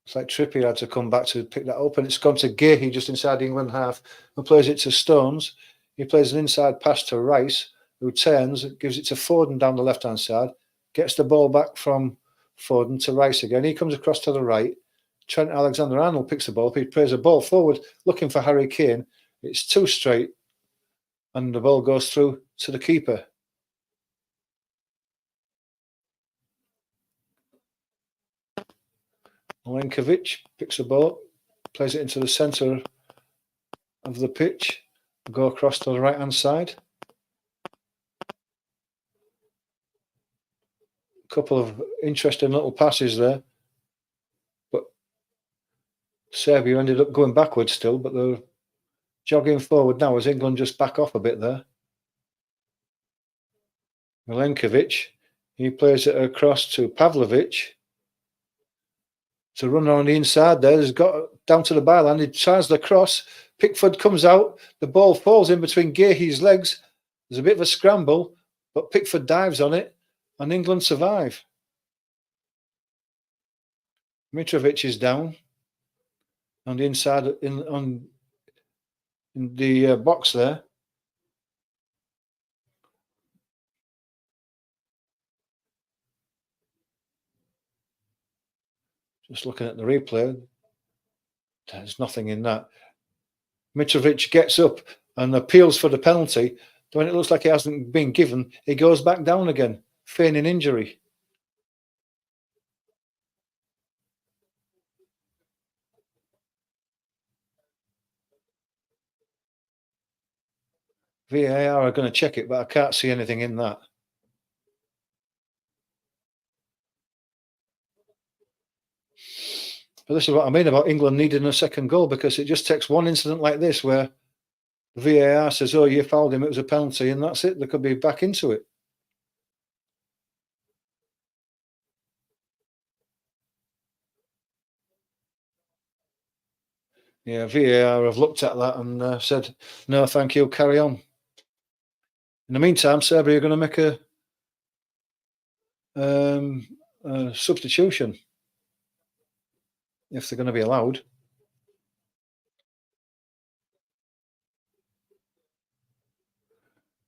It's like Trippier had to come back to pick that up, and it's gone to Gahey just inside the England half, who plays it to Stones. He plays an inside pass to Rice, who turns, gives it to Foden down the left-hand side, gets the ball back from Foden to Rice again. He comes across to the right. Trent Alexander-Arnold picks the ball up. He plays a ball forward, looking for Harry Kane. It's too straight, and the ball goes through to the keeper. Milenkovic picks the ball up, plays it into the centre of the pitch, go across to the right-hand side. A couple of interesting little passes there, but Serbia ended up going backwards still, but they're jogging forward now as England just back off a bit there. Milenkovic, he plays it across to Pavlovic. To run on the inside there, he's got down to the byline, he tries the cross, Pickford comes out, the ball falls in between Gahey's legs, there's a bit of a scramble, but Pickford dives on it, and England survive. Mitrovic is down. on the inside in the box there. Just looking at the replay, there's nothing in that. Mitrovic gets up and appeals for the penalty. When it looks like it hasn't been given, he goes back down again, feigning injury. VAR are going to check it, but I can't see anything in that. But this is what I mean about England needing a second goal, because it just takes one incident like this where the VAR says, oh, you fouled him, it was a penalty, and that's it. They could be back into it. Yeah, VAR have looked at that and said, no, thank you, carry on. In the meantime, Serbia are going to make a substitution if they're going to be allowed.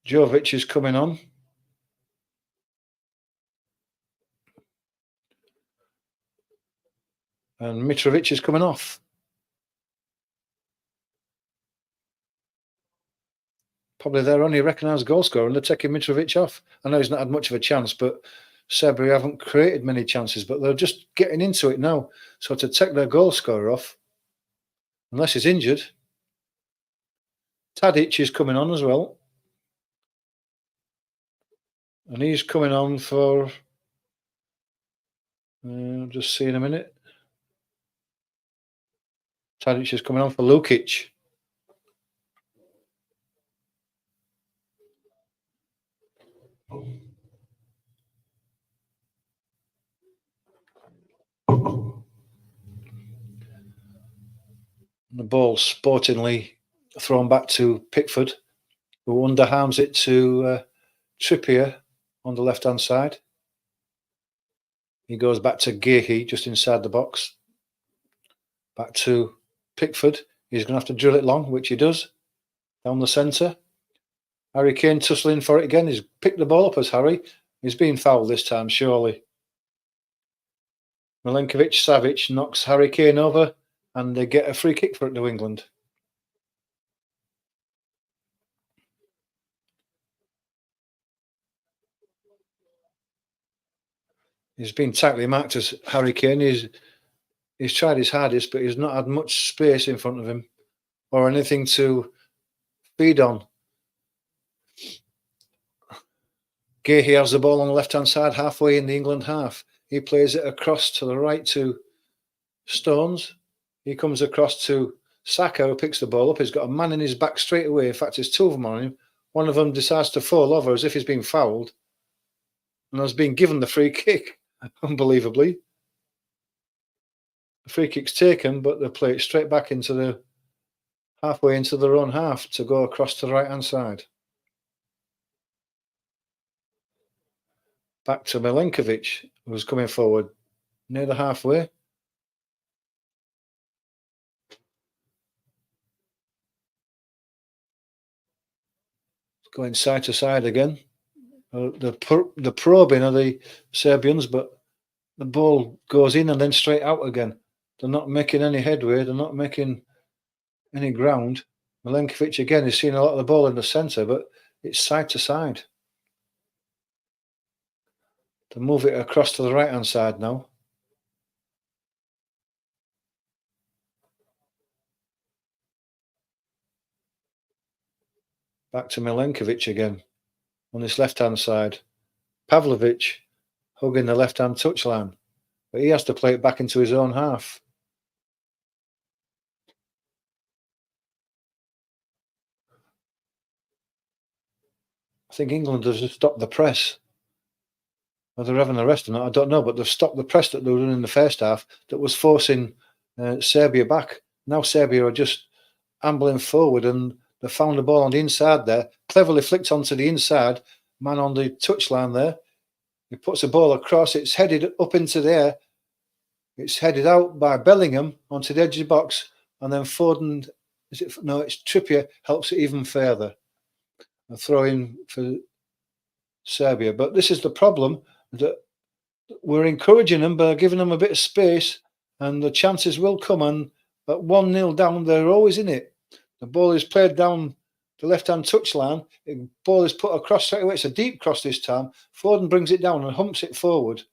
Jovic is coming on. And Mitrovic is coming off. Probably their only recognised goal scorer, and they're taking Mitrovic off. I know he's not had much of a chance, but Serbia haven't created many chances, but they're just getting into it now. So to take their goal scorer off, unless he's injured, Tadic is coming on as well. And he's coming on for, just see in a minute. Tadic is coming on for Lukic. The ball sportingly thrown back to Pickford, who underarms it to Trippier on the left-hand side. He goes back to Gehi just inside the box. Back to Pickford. He's going to have to drill it long, which he does, down the centre. Harry Kane tussling for it again. He's picked the ball up as Harry. He's been fouled this time, surely. Milenkovic-Savic knocks Harry Kane over, and they get a free kick for it to England. He's been tightly marked as Harry Kane. He's tried his hardest, but he's not had much space in front of him or anything to feed on. Gehi has the ball on the left-hand side, halfway in the England half. He plays it across to the right to Stones. He comes across to Saka, who picks the ball up. He's got a man in his back straight away. In fact, there's two of them on him. One of them decides to fall over as if he's been fouled and has been given the free kick, unbelievably. The free kick's taken, but they play it straight back into the halfway into their own half to go across to the right-hand side. Back to Milenkovic, who's coming forward near the halfway. Going side to side again. The probing of the Serbians, but the ball goes in and then straight out again. They're not making any headway. They're not making any ground. Milenkovic again is seeing a lot of the ball in the centre, but it's side to side. To move it across to the right-hand side now. Back to Milenkovic again on this left-hand side. Pavlovic hugging the left-hand touchline, but he has to play it back into his own half. I think England has just stopped the press. Whether they're having a rest or not, I don't know, but they've stopped the press that they were doing in the first half that was forcing Serbia back. Now Serbia are just ambling forward, and they found the ball on the inside there, cleverly flicked onto the inside, man on the touchline there. He puts the ball across, it's headed up into the air. It's headed out by Bellingham onto the edge of the box, and then Foden, it's Trippier helps it even further. A throw in for Serbia. But this is the problem, that we're encouraging them by giving them a bit of space, and the chances will come. And at 1-0 down, they're always in it. The ball is played down the left-hand touchline. The ball is put across straight away. It's a deep cross this time. Foden brings it down and humps it forward.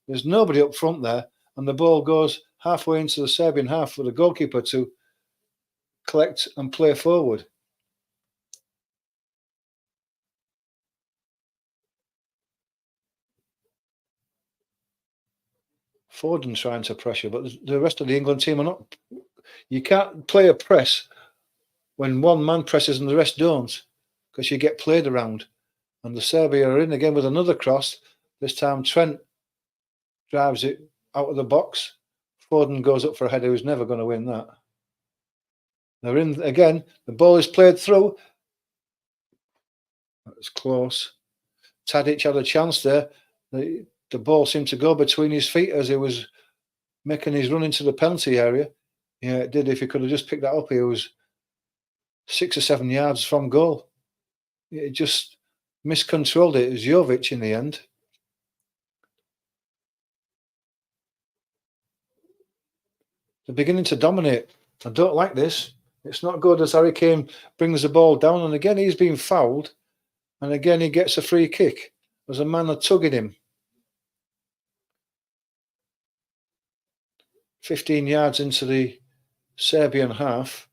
There's nobody up front there, and the ball goes halfway into the Serbian half for the goalkeeper to collect and play forward. Foden trying to pressure, but the rest of the England team are not. You can't play a press when one man presses and the rest don't, because you get played around. And the Serbia are in again with another cross. This time Trent drives it out of the box. Foden goes up for a header who's never going to win that. They're in again. The ball is played through. That was close. Tadic had a chance there. The ball seemed to go between his feet as he was making his run into the penalty area. Yeah, it did. If he could have just picked that up, he was 6 or 7 yards from goal. It just miscontrolled it. It was Jovic in the end. They're beginning to dominate. I don't like this. It's not good as Harry Kane brings the ball down, and again he's been fouled, and again he gets a free kick. There's a man tugging him. 15 yards into the Serbian half.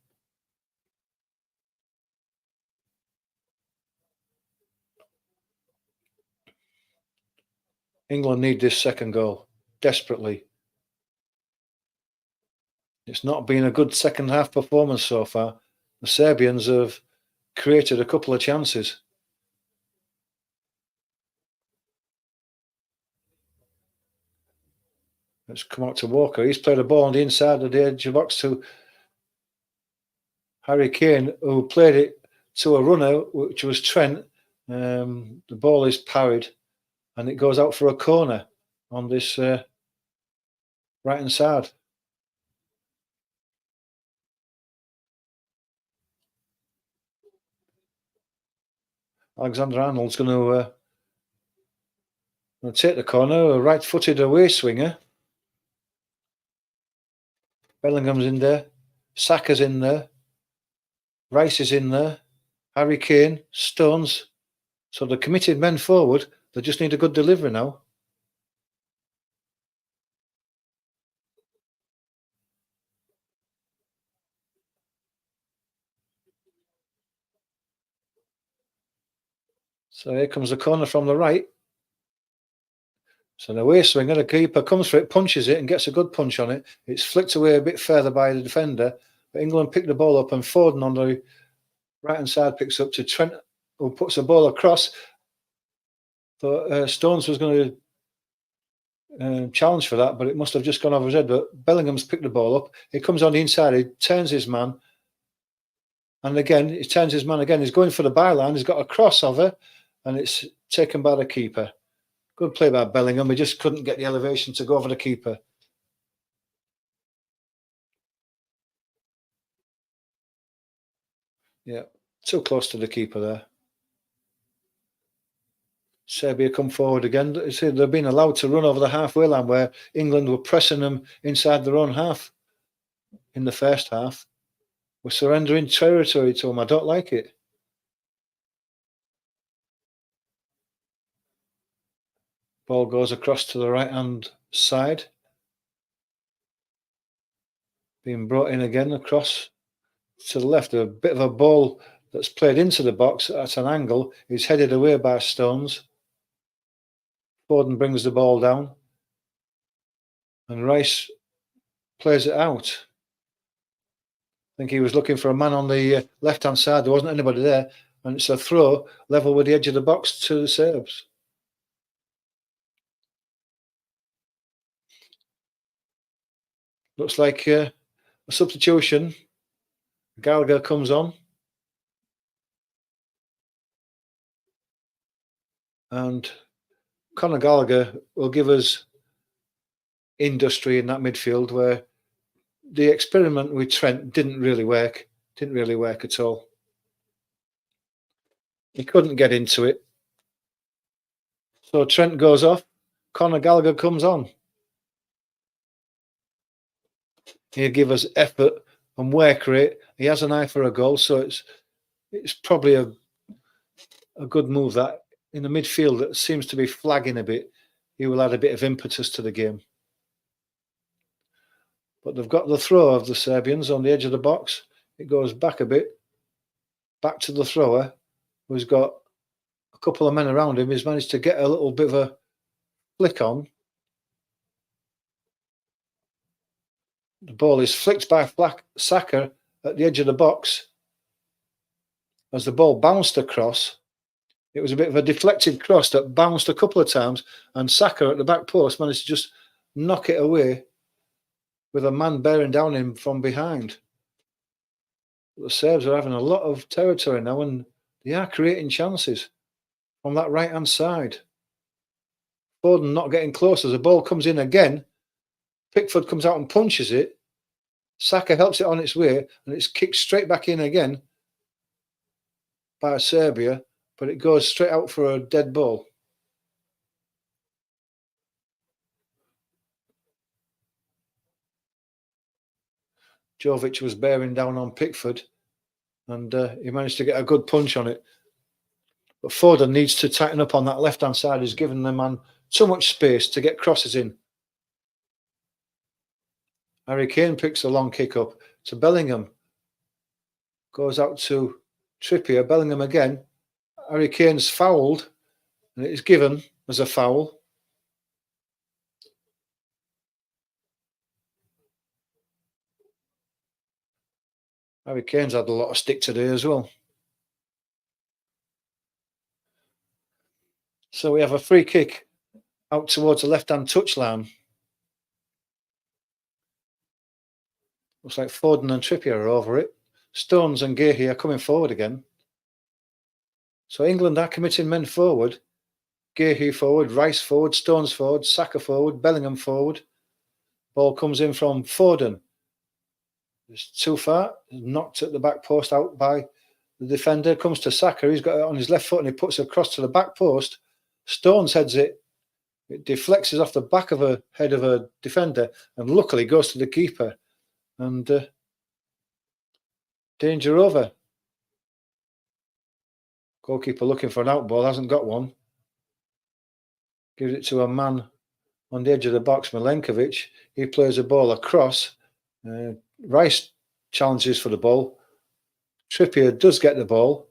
England need this second goal desperately. It's not been a good second half performance so far. The Serbians have created a couple of chances. Let's come out to Walker. He's played a ball on the inside of the edge of the box to Harry Kane, who played it to a runner, which was Trent. The ball is parried, and it goes out for a corner on this right-hand side. Alexander-Arnold's going to take the corner, a right-footed away swinger. Bellingham's in there. Saka's in there. Rice is in there. Harry Kane, Stones. So the committed men forward, they just need a good delivery now. So here comes the corner from the right. So the away swinger, the keeper comes for it, punches it and gets a good punch on it. It's flicked away a bit further by the defender. But England picked the ball up, and Foden on the right-hand side picks up to Trent, who puts the ball across. Thought Stones was going to challenge for that, but it must have just gone over his head. But Bellingham's picked the ball up. He comes on the inside. He turns his man. And again, he turns his man again. He's going for the byline. He's got a crossover, and it's taken by the keeper. Good play by Bellingham. He just couldn't get the elevation to go over the keeper. Yeah, too close to the keeper there. Serbia come forward again. They've been allowed to run over the halfway line where England were pressing them inside their own half in the first half. We're surrendering territory to them. I don't like it. Ball goes across to the right-hand side. Being brought in again across to the left. A bit of a ball that's played into the box at an angle is headed away by Stones. Foden brings the ball down. And Rice plays it out. I think he was looking for a man on the left-hand side. There wasn't anybody there. And it's a throw level with the edge of the box to the Serbs. Looks like a substitution. Gallagher comes on. And Conor Gallagher will give us industry in that midfield where the experiment with Trent didn't really work. Didn't really work at all. He couldn't get into it. So Trent goes off. Conor Gallagher comes on. He'll give us effort and work rate. He has an eye for a goal, so it's probably a good move that in the midfield that seems to be flagging a bit. He will add a bit of impetus to the game. But they've got the throw of the Serbians on the edge of the box. It goes back a bit, back to the thrower, who's got a couple of men around him. He's managed to get a little bit of a flick on. The ball is flicked by Saka at the edge of the box. As the ball bounced across, it was a bit of a deflected cross that bounced a couple of times, and Saka at the back post managed to just knock it away with a man bearing down him from behind. The Serbs are having a lot of territory now, and they are creating chances from that right-hand side. Foden not getting close as the ball comes in again. Pickford comes out and punches it. Saka helps it on its way, and it's kicked straight back in again by Serbia, but it goes straight out for a dead ball. Jovic was bearing down on Pickford, and he managed to get a good punch on it. But Foden needs to tighten up on that left-hand side. He's given the man too much space to get crosses in. Harry Kane picks a long kick up to Bellingham. Goes out to Trippier. Bellingham again. Harry Kane's fouled, and it is given as a foul. Harry Kane's had a lot of stick today as well. So we have a free kick out towards the left-hand touchline. Looks like Foden and Trippier are over it. Stones and Guehi are coming forward again. So England are committing men forward. Guehi forward, Rice forward, Stones forward, Saka forward, Bellingham forward. Ball comes in from Foden. It's too far. Knocked at the back post out by the defender. Comes to Saka. He's got it on his left foot and he puts it across to the back post. Stones heads it. It deflects off the back of a head of a defender and luckily goes to the keeper. And danger over. Goalkeeper looking for an out ball, hasn't got one. Gives it to a man on the edge of the box, Milenkovic. He plays a ball across. Rice challenges for the ball. Trippier does get the ball.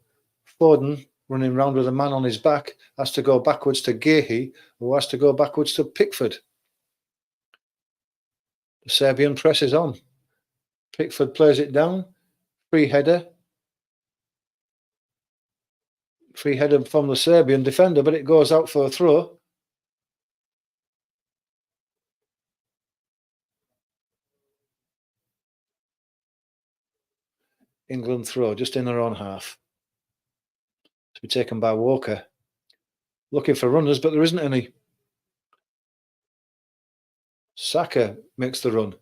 Foden, running round with a man on his back, has to go backwards to Guehi, who has to go backwards to Pickford. The Serbian presses on. Pickford plays it down. Free header. Free header from the Serbian defender, but it goes out for a throw. England throw just in their own half. To be taken by Walker. Looking for runners, but there isn't any. Saka makes the run.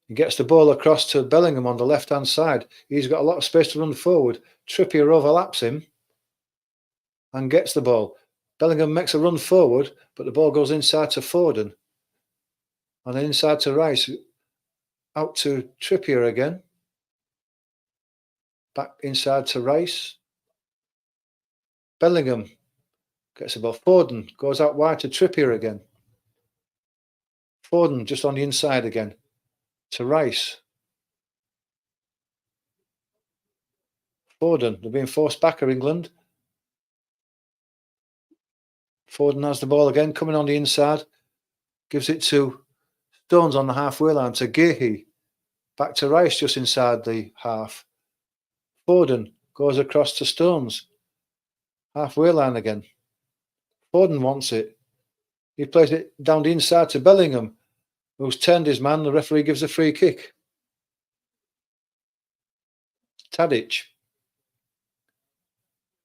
He gets the ball across to Bellingham on the left-hand side. He's got a lot of space to run forward. Trippier overlaps him and gets the ball. Bellingham makes a run forward, but the ball goes inside to Foden. And then inside to Rice. Out to Trippier again. Back inside to Rice. Bellingham gets the ball. Foden goes out wide to Trippier again. Foden just on the inside again to Rice. Foden, they're being forced back of England. Foden has the ball again, coming on the inside. Gives it to Stones on the halfway line to Guehi. Back to Rice just inside the half. Foden goes across to Stones. Halfway line again. Foden wants it. He plays it down the inside to Bellingham, who's turned his man. The referee gives a free kick. Tadic.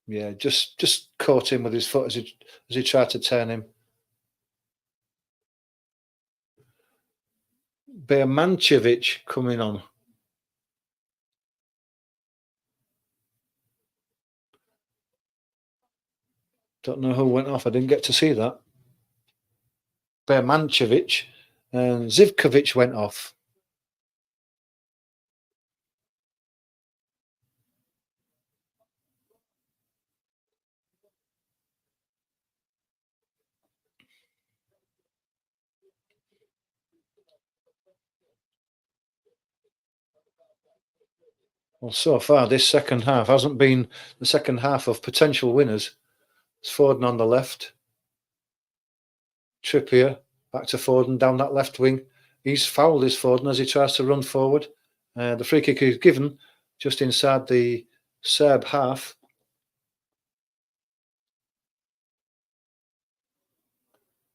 Yeah, just caught him with his foot as he tried to turn him. Bermancevic coming on. Don't know who went off. I didn't get to see that. Bermancevic and Zivkovic went off. Well, so far, this second half hasn't been the second half of potential winners. It's Foden on the left. Trippier back to Foden down that left wing. He's fouled his Foden as he tries to run forward. The free kick is given just inside the Serb half.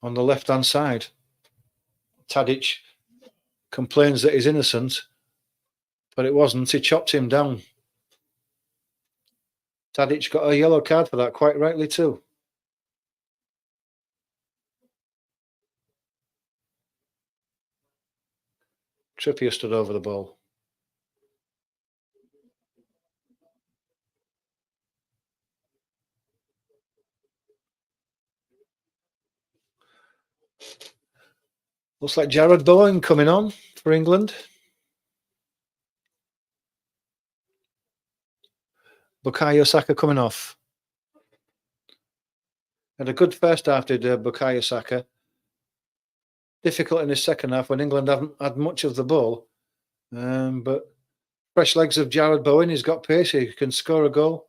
On the left-hand side. Tadic complains that he's innocent, but it wasn't. He chopped him down. Tadic got a yellow card for that, quite rightly too. Trippier stood over the ball. Looks like Jared Bowen coming on for England. Bukayo Saka coming off. Had a good first half, did Bukayo Saka. Difficult in his second half when England haven't had much of the ball. But fresh legs of Jared Bowen. He's got pace. He can score a goal.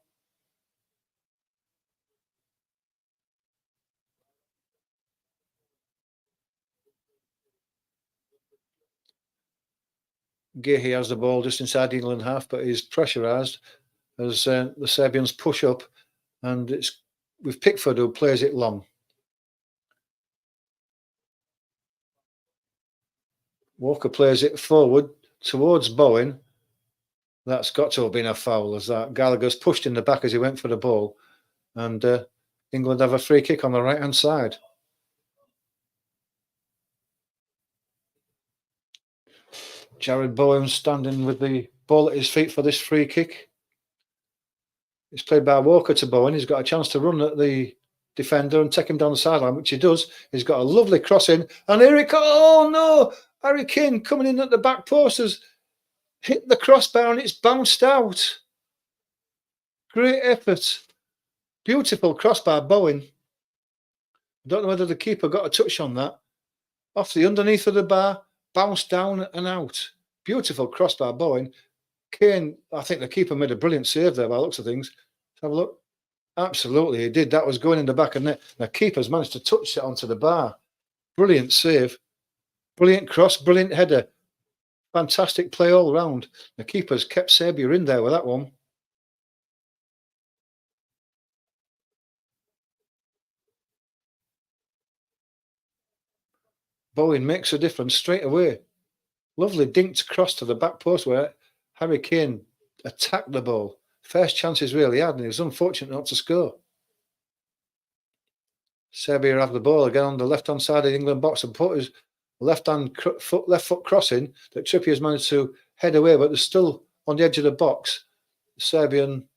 Gehi has the ball just inside the England half, but he's pressurised as the Serbians push up, and it's with Pickford who plays it long. Walker plays it forward towards Bowen. That's got to have been a foul, as that Gallagher's pushed in the back as he went for the ball, and England have a free kick on the right-hand side. Jared Bowen standing with the ball at his feet for this free kick. It's played by Walker to Bowen. He's got a chance to run at the defender and take him down the sideline, which he does. He's got a lovely cross in, and here it comes. Oh no! Harry Kane coming in at the back post has hit the crossbar and it's bounced out. Great effort. Beautiful crossbar, Bowen. I don't know whether the keeper got a touch on that. Off the underneath of the bar, bounced down and out. Beautiful crossbar, Bowen. Kane, I think the keeper made a brilliant save there by the looks of things. Let's have a look. Absolutely, he did. That was going in the back of the net. The keeper's managed to touch it onto the bar. Brilliant save. Brilliant cross, brilliant header. Fantastic play all round. The keeper's kept Serbia in there with that one. Bowen makes a difference straight away. Lovely dinked cross to the back post where Harry Kane attacked the ball. First chance he's really had, and he was unfortunate not to score. Serbia have the ball again on the left-hand side of the England box and put his left foot crossing that Trippier's managed to head away, but they're still on the edge of the box. The Serbian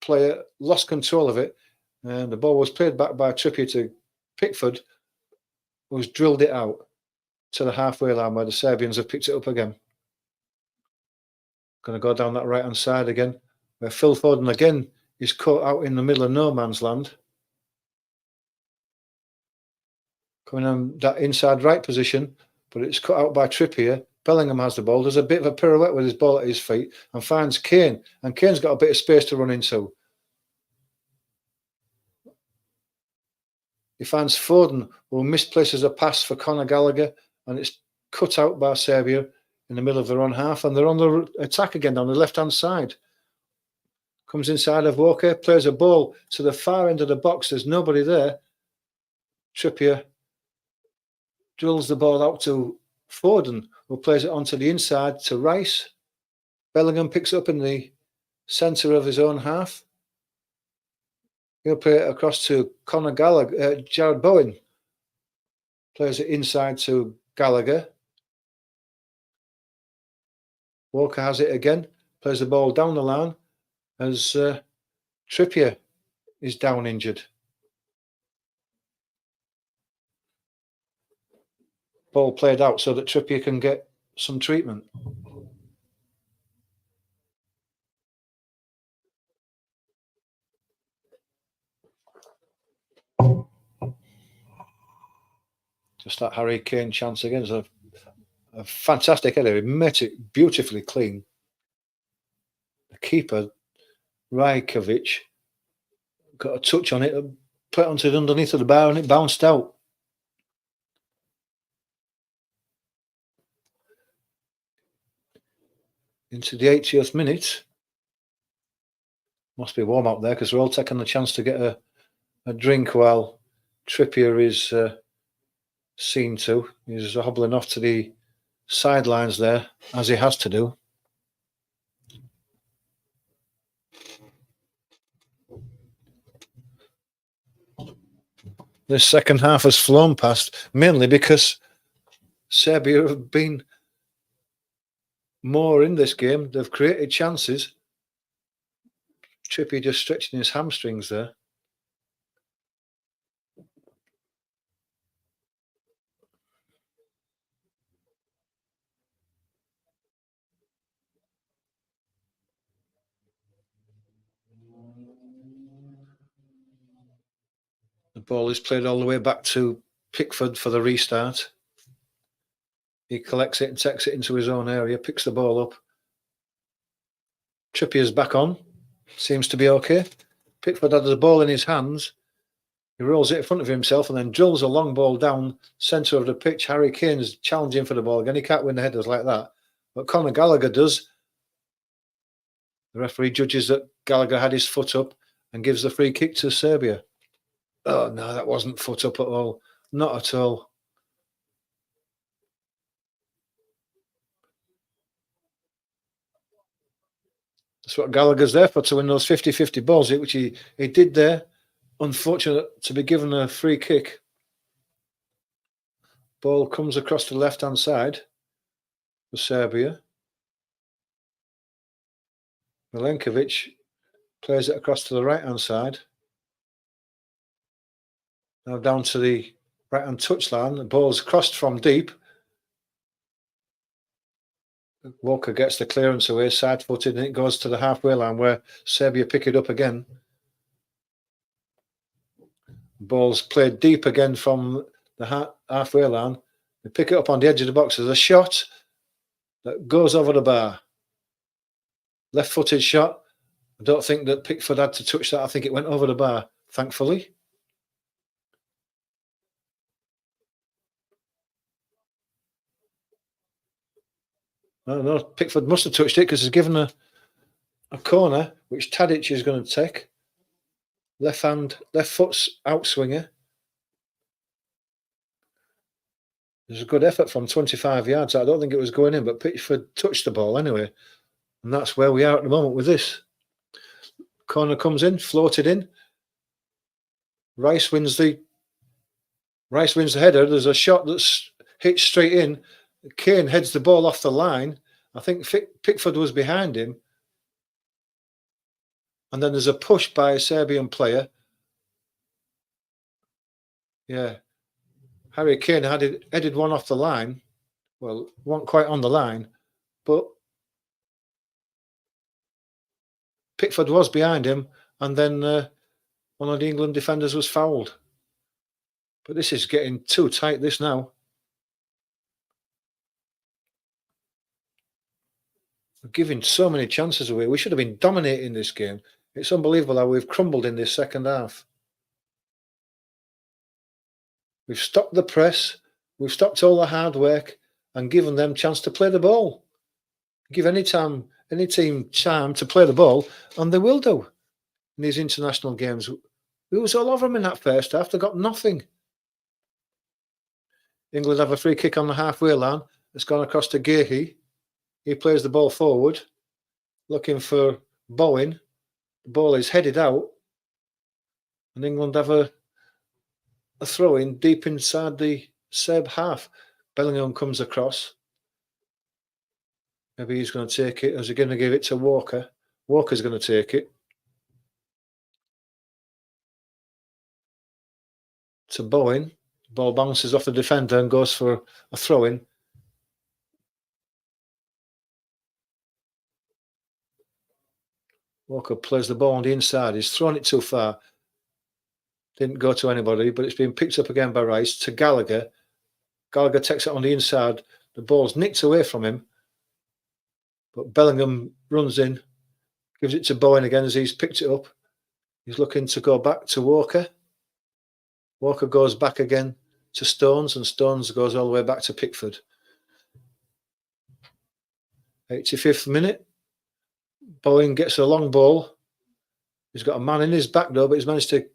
player lost control of it, and the ball was played back by Trippier to Pickford, who's drilled it out to the halfway line where the Serbians have picked it up again. Going to go down that right-hand side again, where Phil Foden again is caught out in the middle of no man's land. Coming on that inside right position, but it's cut out by Trippier. Bellingham has the ball. There's a bit of a pirouette with his ball at his feet and finds Kane. And Kane's got a bit of space to run into. He finds Foden, who misplaces a pass for Conor Gallagher, and it's cut out by Serbia in the middle of their own half, and they're on the attack again on the left-hand side. Comes inside of Walker, plays a ball to the far end of the box. There's nobody there. Trippier drills the ball out to Foden, who plays it onto the inside to Rice. Bellingham picks up in the centre of his own half. He'll play it across to Conor Gallagher. Jared Bowen plays it inside to Gallagher. Walker has it again, plays the ball down the line as Trippier is down injured. Ball played out so that Trippier can get some treatment. Just that Harry Kane chance again. It's a fantastic header. He made it beautifully clean. The keeper, Rajkovic, got a touch on it, put it onto the underneath of the bar, and it bounced out. Into the 80th minute. Must be warm up there because we're all taking the chance to get a drink while Trippier is seen to. He's hobbling off to the sidelines there, as he has to do. This second half has flown past, mainly because Serbia have been more in this game. They've created chances. Trippier just stretching his hamstrings there. The ball is played all the way back to Pickford for the restart. He collects it and takes it into his own area, picks the ball up. Trippier's back on. Seems to be okay. Pickford had the ball in his hands. He rolls it in front of himself and then drills a long ball down centre of the pitch. Harry Kane's challenging for the ball again. He can't win the headers like that. But Conor Gallagher does. The referee judges that Gallagher had his foot up and gives the free kick to Serbia. Oh, no, that wasn't foot up at all. Not at all. That's what Gallagher's there for, to win those 50-50 balls, which he did there. Unfortunate to be given a free kick. Ball comes across the left-hand side for Serbia. Milenkovic plays it across to the right-hand side. Now down to the right-hand touchline. The ball's crossed from deep. Walker gets the clearance away, side-footed, and it goes to the halfway line where Serbia pick it up again. Ball's played deep again from the halfway line. They pick it up on the edge of the box. There's a shot that goes over the bar. Left-footed shot. I don't think that Pickford had to touch that. I think it went over the bar, thankfully. No, Pickford must have touched it because he's given a corner, which Tadic is going to take. Left foot's outswinger. There's a good effort from 25 yards. I don't think it was going in, but Pickford touched the ball anyway. And that's where we are at the moment with this. Corner comes in, floated in. Rice wins the header. There's a shot that's hit straight in. Kane heads the ball off the line. I think Pickford was behind him. And then there's a push by a Serbian player. Yeah. Harry Kane headed one off the line. Well, wasn't quite on the line, but Pickford was behind him, and then one of the England defenders was fouled. But this is getting too tight, this now. We're giving so many chances away. We should have been dominating this game. It's unbelievable how we've crumbled in this second half. We've stopped the press. We've stopped all the hard work and given them chance to play the ball. Give any team time to play the ball, and they will do in these international games. We was all over them in that first half. They got nothing. England have a free kick on the halfway line. It's gone across to Gehi. He plays the ball forward, looking for Bowen. The ball is headed out, and England have a throw in deep inside the Serb half. Bellingham comes across. Maybe he's going to take it. Is he going to give it to Walker? Walker's going to take it. To Bowen. Ball bounces off the defender and goes for a throw-in. Walker plays the ball on the inside. He's thrown it too far. Didn't go to anybody, but it's been picked up again by Rice to Gallagher. Gallagher takes it on the inside. The ball's nicked away from him. But Bellingham runs in, gives it to Bowen again as he's picked it up. He's looking to go back to Walker. Walker goes back again to Stones, and Stones goes all the way back to Pickford. 85th minute. Bowen gets a long ball. He's got a man in his back though, but he's managed to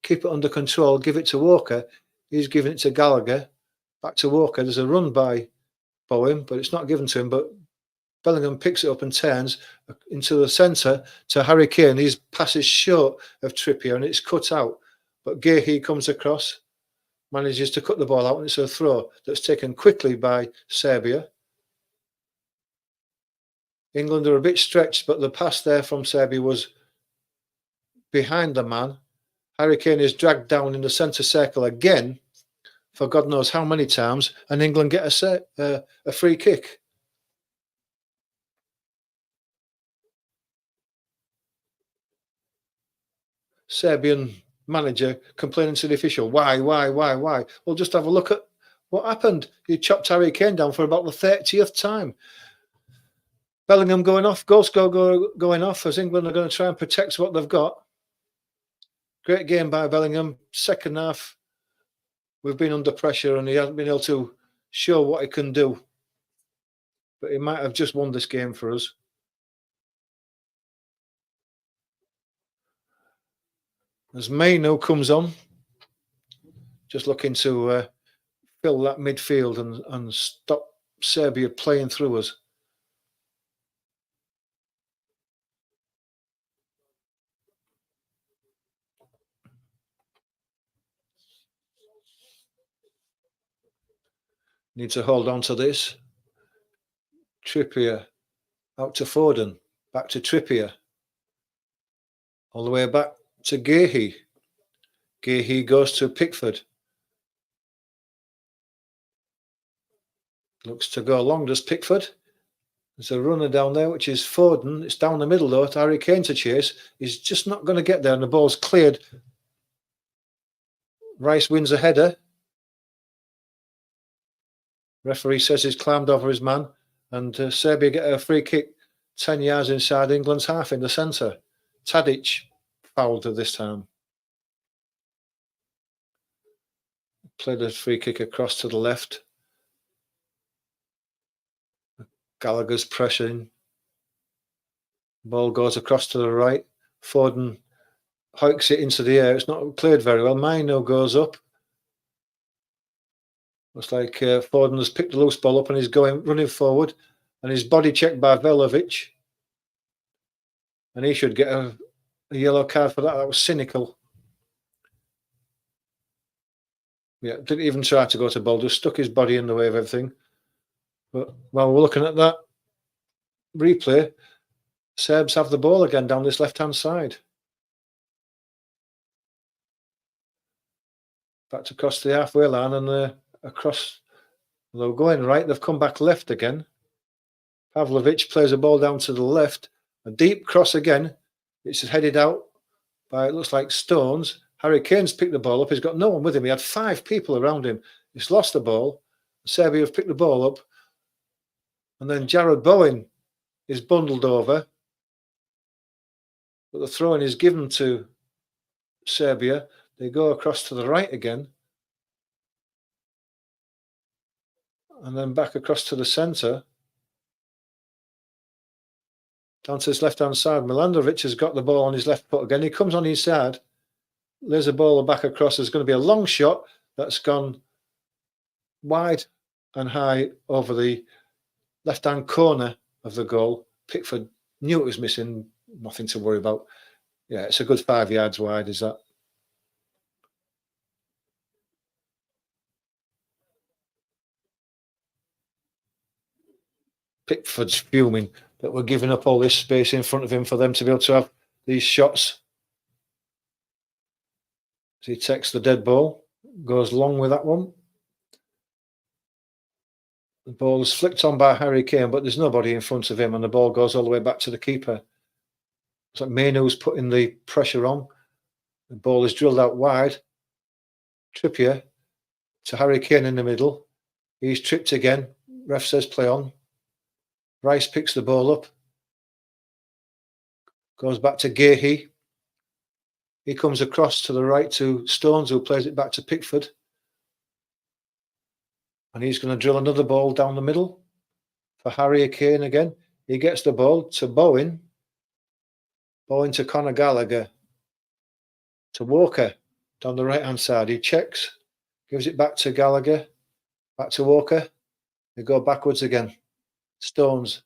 keep it under control, give it to Walker. He's giving it to Gallagher. Back to Walker. There's a run by Bowen, but it's not given to him. But Bellingham picks it up and turns into the centre to Harry Kane. His pass is short of Trippier and it's cut out. But Gahey comes across, manages to cut the ball out, and it's a throw that's taken quickly by Serbia. England are a bit stretched, but the pass there from Serbia was behind the man. Harry Kane is dragged down in the centre circle again for God knows how many times, and England get a free kick. Serbian manager complaining to the official, why? Well, just have a look at what happened. He chopped Harry Kane down for about the 30th time. Bellingham going off, going off as England are going to try and protect what they've got. Great game by Bellingham. Second half, we've been under pressure and he hasn't been able to show what he can do. But he might have just won this game for us. As Maino comes on, just looking to fill that midfield and stop Serbia playing through us. Need to hold on to this. Trippier out to Foden, back to Trippier, all the way back to Gahey. Gahey goes to Pickford. Looks to go long, does Pickford. There's a runner down there, which is Foden. It's down the middle, though, to Harry Kane to chase. He's just not going to get there, and the ball's cleared. Rice wins a header. Referee says he's climbed over his man, and Serbia get a free kick 10 yards inside England's half in the centre. Tadic fouled this time. Played a free kick across to the left. Gallagher's pressing. Ball goes across to the right. Foden hikes it into the air. It's not cleared very well. Maino goes up. Looks like Foden has picked the loose ball up and he's running forward. And he's body checked by Velovic. And he should get a yellow card for that. That was cynical. Yeah, didn't even try to go to ball, just stuck his body in the way of everything. But while we're looking at that replay, Serbs have the ball again down this left-hand side. Back to across the halfway line and across. They're going right, they've come back left again. Pavlovic plays a ball down to the left. A deep cross again. It's headed out by, it looks like, Stones. Harry Kane's picked the ball up. He's got no one with him. He had 5 people around him. He's lost the ball. Serbia have picked the ball up. And then Jared Bowen is bundled over. But the throw-in is given to Serbia. They go across to the right again. And then back across to the centre. Down to his left-hand side. Milandovic has got the ball on his left foot again. He comes on his side. There's a ball back across. There's going to be a long shot that's gone wide and high over the left-hand corner of the goal. Pickford knew it was missing. Nothing to worry about. Yeah, it's a good 5 yards wide, is that? Pickford's fuming that we're giving up all this space in front of him for them to be able to have these shots. As he takes the dead ball, goes long with that one. The ball is flicked on by Harry Kane, but there's nobody in front of him, and the ball goes all the way back to the keeper. It's like Mainoo's putting the pressure on. The ball is drilled out wide. Trippier to Harry Kane in the middle. He's tripped again. Ref says play on. Rice picks the ball up. Goes back to Gahey. He comes across to the right to Stones, who plays it back to Pickford. And he's going to drill another ball down the middle for Harry Kane again. He gets the ball to Bowen. Bowen to Conor Gallagher. To Walker down the right-hand side. He checks, gives it back to Gallagher, back to Walker. They go backwards again. Stones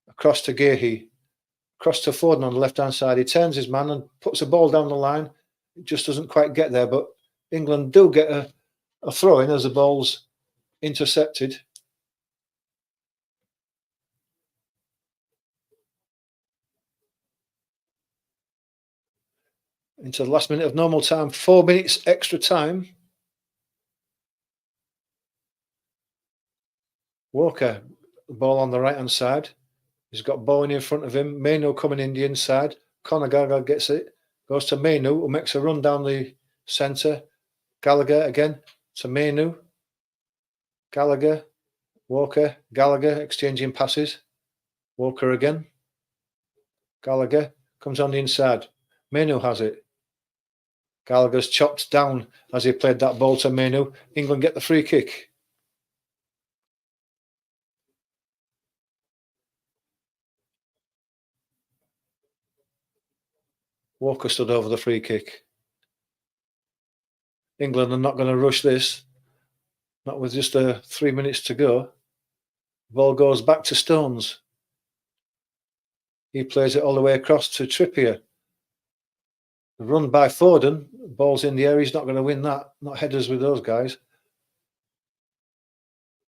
across to Gahey, across to Foden on the left-hand side. He turns his man and puts a ball down the line. It just doesn't quite get there, but England do get a throw in as the ball's intercepted. Into the last minute of normal time, 4 minutes extra time. Walker, the ball on the right-hand side. He's got Bowen in front of him. Mainoo coming in the inside. Conor Gallagher gets it. Goes to Mainoo, who makes a run down the centre. Gallagher again to Mainoo. Gallagher, Walker, Gallagher exchanging passes. Walker again. Gallagher comes on the inside. Mainoo has it. Gallagher's chopped down as he played that ball to Mainoo. England get the free kick. Walker stood over the free kick. England are not going to rush this. Not with just 3 minutes to go. Ball goes back to Stones. He plays it all the way across to Trippier. The run by Foden. Ball's in the air. He's not going to win that. Not headers with those guys.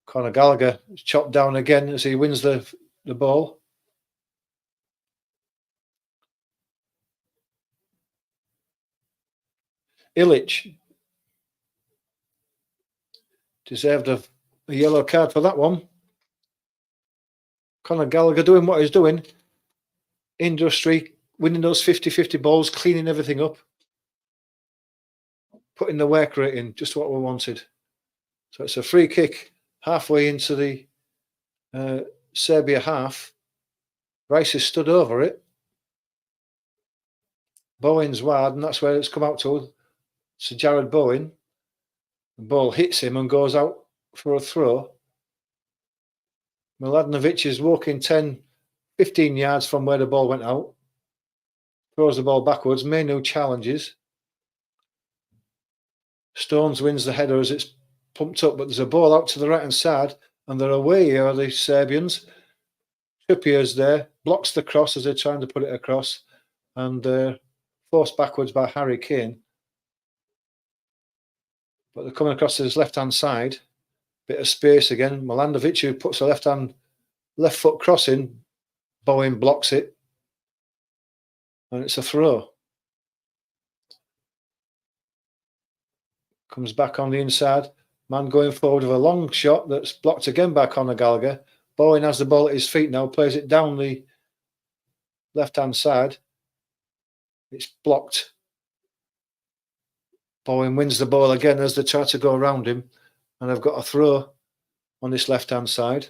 Conor Gallagher is chopped down again as he wins the ball. Illich deserved a yellow card for that one. Conor Gallagher doing what he's doing. Industry, winning those 50-50 balls, cleaning everything up. Putting the work rate in, just what we wanted. So it's a free kick halfway into the Serbia half. Rice has stood over it. Bowen's wide, and that's where it's come out to. So Jared Bowen. The ball hits him and goes out for a throw. Mladenovic is walking 10, 15 yards from where the ball went out. Throws the ball backwards. Mainoo challenges. Stones wins the header as it's pumped up, but there's a ball out to the right-hand side, and they're away here, the Serbians. Trippier's there, blocks the cross as they're trying to put it across, and forced backwards by Harry Kane. But they're coming across to his left-hand side. Bit of space again. Mladenovic, who puts a left foot cross in. Bowen blocks it. And it's a throw. Comes back on the inside. Man going forward with a long shot that's blocked again by Conor Gallagher. Bowen has the ball at his feet now, plays it down the left-hand side. It's blocked. Bowen wins the ball again as they try to go around him. And they've got a throw on this left-hand side.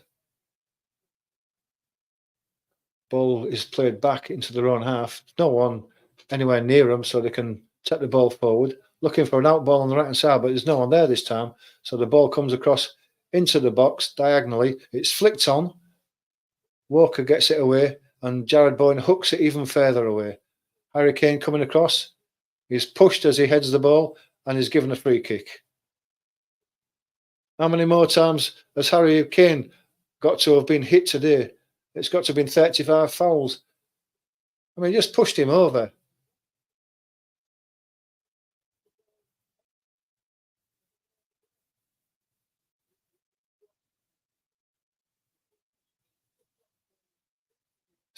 Ball is played back into their own half. No one anywhere near them, so they can take the ball forward. Looking for an out ball on the right-hand side, but there's no one there this time. So the ball comes across into the box diagonally. It's flicked on. Walker gets it away, and Jared Bowen hooks it even further away. Harry Kane coming across. He's pushed as he heads the ball, and he's given a free kick. How many more times has Harry Kane got to have been hit today? It's got to have been 35 fouls. I mean, just pushed him over.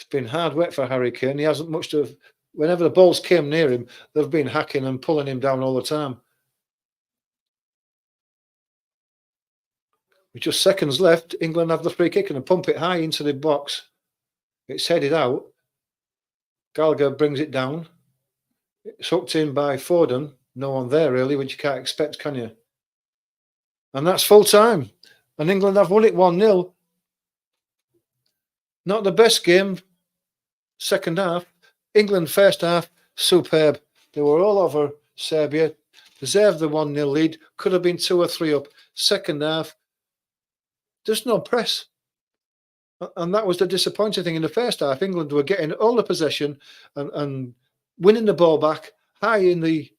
been hard work for Harry Kane. He hasn't much to. Whenever the balls came near him, they've been hacking and pulling him down all the time. With just seconds left, England have the free kick and pump it high into the box. It's headed out. Gallagher brings it down. It's hooked in by Foden. No one there really, which you can't expect, can you? And that's full time. And England have won it 1-0. Not the best game, second half. England first half, superb. They were all over Serbia. Deserved the 1-0 lead. Could have been 2 or 3 up. Second half, there's no press. And that was the disappointing thing in the first half. England were getting all the possession and winning the ball back high in the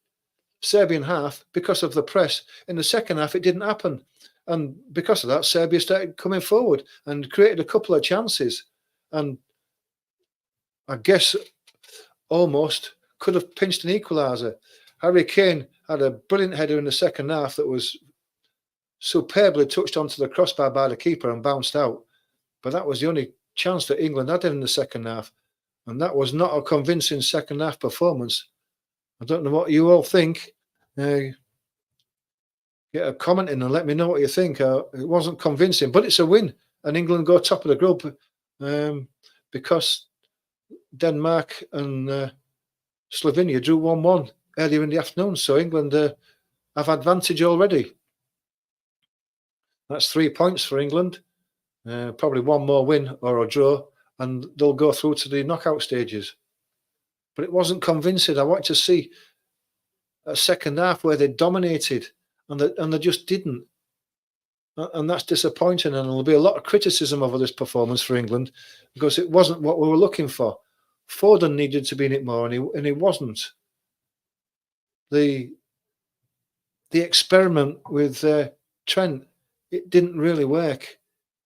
Serbian half because of the press. In the second half, it didn't happen. And because of that, Serbia started coming forward and created a couple of chances. And I guess almost could have pinched an equaliser. Harry Kane had a brilliant header in the second half that was superbly touched onto the crossbar by the keeper and bounced out. But that was the only chance that England had in the second half. And that was not a convincing second half performance. I don't know what you all think. Get a comment in and let me know what you think. It wasn't convincing, but it's a win. And England go top of the group because Denmark and Slovenia drew 1-1 earlier in the afternoon. So England have advantage already. That's 3 points for England. Probably one more win or a draw, and they'll go through to the knockout stages. But it wasn't convincing. I wanted to see a second half where they dominated, and they just didn't. And that's disappointing. And there'll be a lot of criticism over this performance for England because it wasn't what we were looking for. Foden needed to be in it more, and he wasn't. The experiment with Trent, it didn't really work.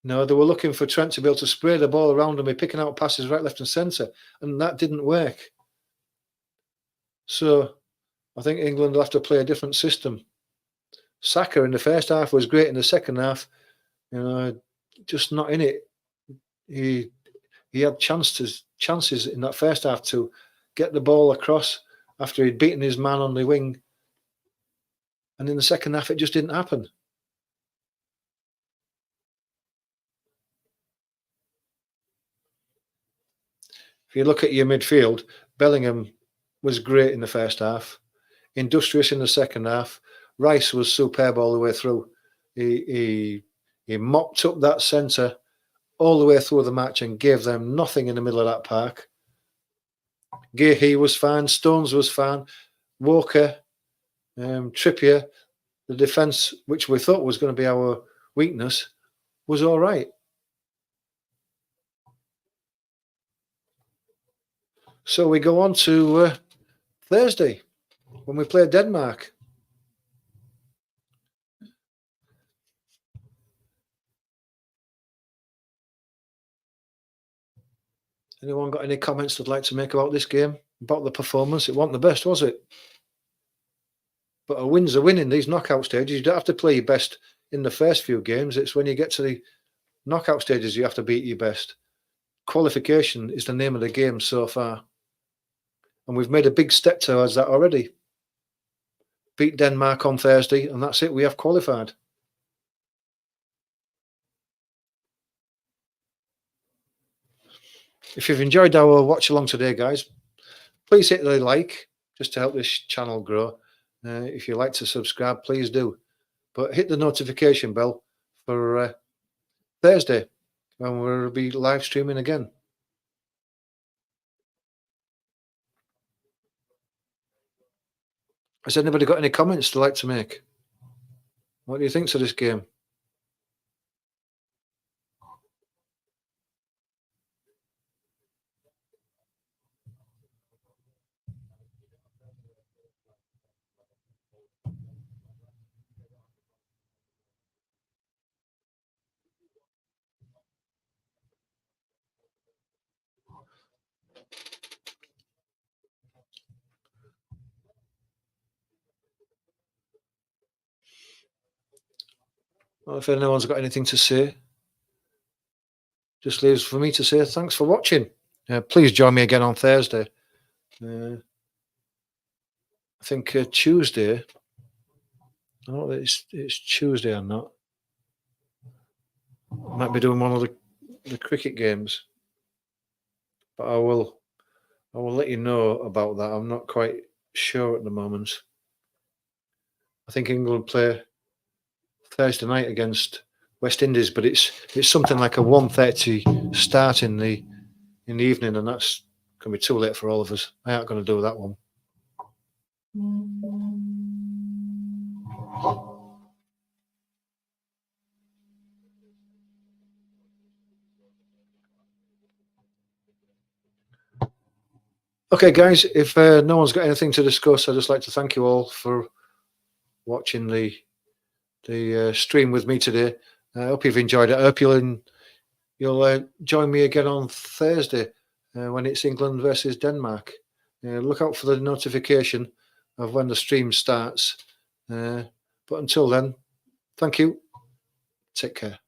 No, they were looking for Trent to be able to spray the ball around and be picking out passes right, left and centre, and that didn't work. So I think England will have to play a different system. Saka in the first half was great. In the second half, just not in it. He had chances in that first half to get the ball across after he'd beaten his man on the wing. And in the second half, it just didn't happen. If you look at your midfield, Bellingham was great in the first half. Industrious in the second half. Rice was superb all the way through. He mopped up that centre all the way through the match and gave them nothing in the middle of that park. Gahey was fine. Stones was fine. Walker, Trippier, the defence, which we thought was going to be our weakness, was all right. So we go on to Thursday when we play Denmark. Anyone got any comments they'd like to make about this game? About the performance? It wasn't the best, was it? But a win's a win in these knockout stages. You don't have to play your best in the first few games. It's when you get to the knockout stages you have to beat your best. Qualification is the name of the game so far. And we've made a big step towards that already. Beat Denmark on Thursday, and that's it. We have qualified. If you've enjoyed our watch along today, guys, please hit the like just to help this channel grow. If you like to subscribe, please do. But hit the notification bell for Thursday when we'll be live streaming again. Has anybody got any comments they'd like to make? What do you think of this game? Well, if anyone's got anything to say, just leaves for me to say thanks for watching. Please join me again on Thursday. I think Tuesday. I don't know that it's Tuesday or not. I might be doing one of the cricket games, but I will let you know about that. I'm not quite sure at the moment. I think England play Thursday night against West Indies, but it's something like a 1:30 start in the evening, and that's going to be too late for all of us. I aren't going to do that one. Okay, guys, if no one's got anything to discuss, I'd just like to thank you all for watching the stream with me today. I hope you've enjoyed it. I hope you'll join me again on Thursday when it's England versus Denmark. Look out for the notification of when the stream starts. But until then, thank you. Take care.